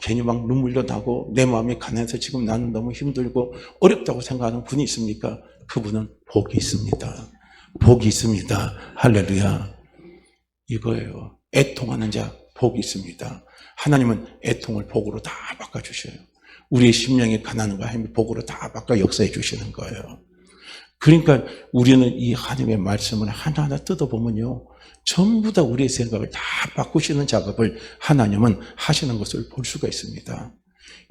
괜히 눈물도 나고, 내 마음이 가난해서 지금 나는 너무 힘들고 어렵다고 생각하는 분이 있습니까? 그분은 복이 있습니다. 복이 있습니다. 할렐루야. 이거예요. 애통하는 자 복이 있습니다. 하나님은 애통을 복으로 다 바꿔주셔요. 우리의 심령이 가난한 거 하나님이 복으로 다 바꿔 역사해 주시는 거예요. 그러니까 우리는 이 하나님의 말씀을 하나하나 뜯어보면요, 전부 다 우리의 생각을 다 바꾸시는 작업을 하나님은 하시는 것을 볼 수가 있습니다.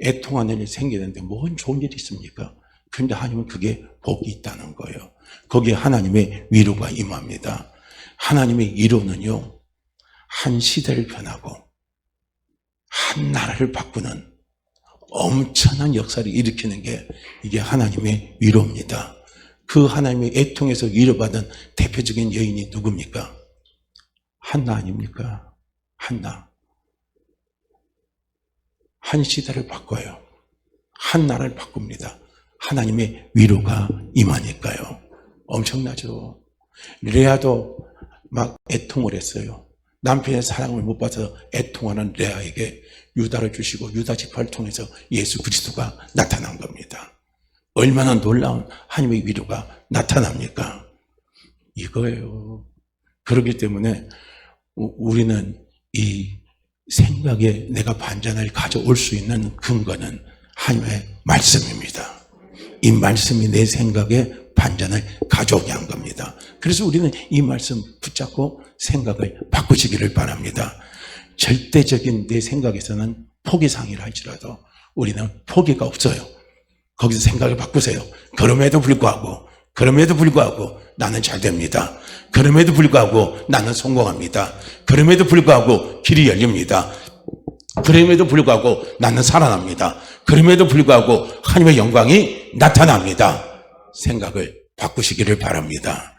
애통하는 일이 생기는데 뭔 좋은 일이 있습니까? 그런데 하나님은 그게 복이 있다는 거예요. 거기에 하나님의 위로가 임합니다. 하나님의 위로는요, 한 시대를 변하고 한 나라를 바꾸는 엄청난 역사를 일으키는 게 이게 하나님의 위로입니다. 그 하나님의 애통에서 위로받은 대표적인 여인이 누굽니까? 한나 아닙니까? 한나. 한 시대를 바꿔요. 한 나라를 바꿉니다. 하나님의 위로가 임하니까요. 엄청나죠. 레아도 막 애통을 했어요. 남편의 사랑을 못 받아서 애통하는 레아에게 유다를 주시고 유다 지파를 통해서 예수 그리스도가 나타난 겁니다. 얼마나 놀라운 하나님의 위로가 나타납니까? 이거예요. 그렇기 때문에 우리는 이 생각에 내가 반전을 가져올 수 있는 근거는 하나님의 말씀입니다. 이 말씀이 내 생각에 반전을 가져오게 한 겁니다. 그래서 우리는 이 말씀 붙잡고 생각을 바꾸시기를 바랍니다. 절대적인 내 생각에서는 포기상이라 할지라도 우리는 포기가 없어요. 거기서 생각을 바꾸세요. 그럼에도 불구하고 나는 잘 됩니다. 그럼에도 불구하고 나는 성공합니다. 그럼에도 불구하고 길이 열립니다. 그럼에도 불구하고 나는 살아납니다. 그럼에도 불구하고 하나님의 영광이 나타납니다. 생각을 바꾸시기를 바랍니다.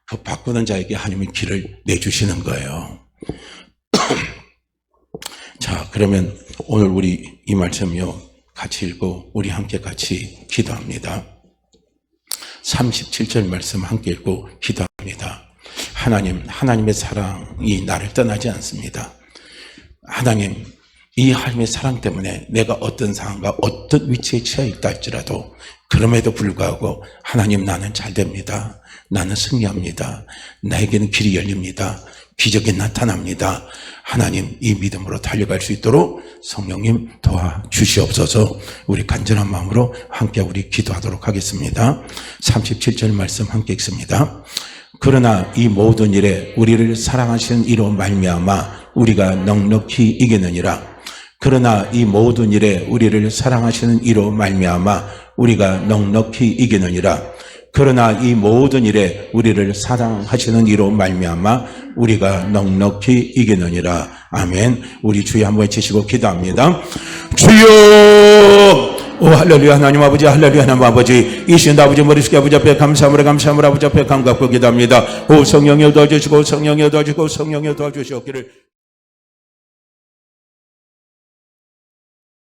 그 바꾸는 자에게 하나님이 길을 내주시는 거예요. 자, 그러면 오늘 우리 이 말씀요 같이 읽고 우리 함께 같이 기도합니다. 37절 말씀 함께 읽고 기도합니다. 하나님의 사랑이 나를 떠나지 않습니다. 하나님, 이 하나님의 사랑 때문에 내가 어떤 상황과 어떤 위치에 처해 있다 할지라도 그럼에도 불구하고 하나님, 나는 잘 됩니다. 나는 승리합니다. 나에게는 길이 열립니다. 기적이 나타납니다. 하나님, 이 믿음으로 달려갈 수 있도록 성령님 도와주시옵소서. 우리 간절한 마음으로 함께 우리 기도하도록 하겠습니다. 37절 말씀 함께 읽습니다. 그러나 이 모든 일에 우리를 사랑하시는 이로 말미암아 우리가 넉넉히 이기느니라. 그러나 이 모든 일에 우리를 사랑하시는 이로 말미암아 우리가 넉넉히 이기느니라. 그러나 이 모든 일에 우리를 사랑하시는 이로 말미암아 우리가 넉넉히 이기느니라. 아멘. 우리 주여 한번 외치시고 기도합니다. 주여! 오 할렐루야. 하나님 아버지, 할렐루야. 하나님 아버지, 이 시간 아버지 머리숙여 아버지 앞에 감사함으로 아버지 앞에 감격하고 기도합니다. 오 성령여 도와주시고 성령여 도와주시고 성령여 도와주시옵기를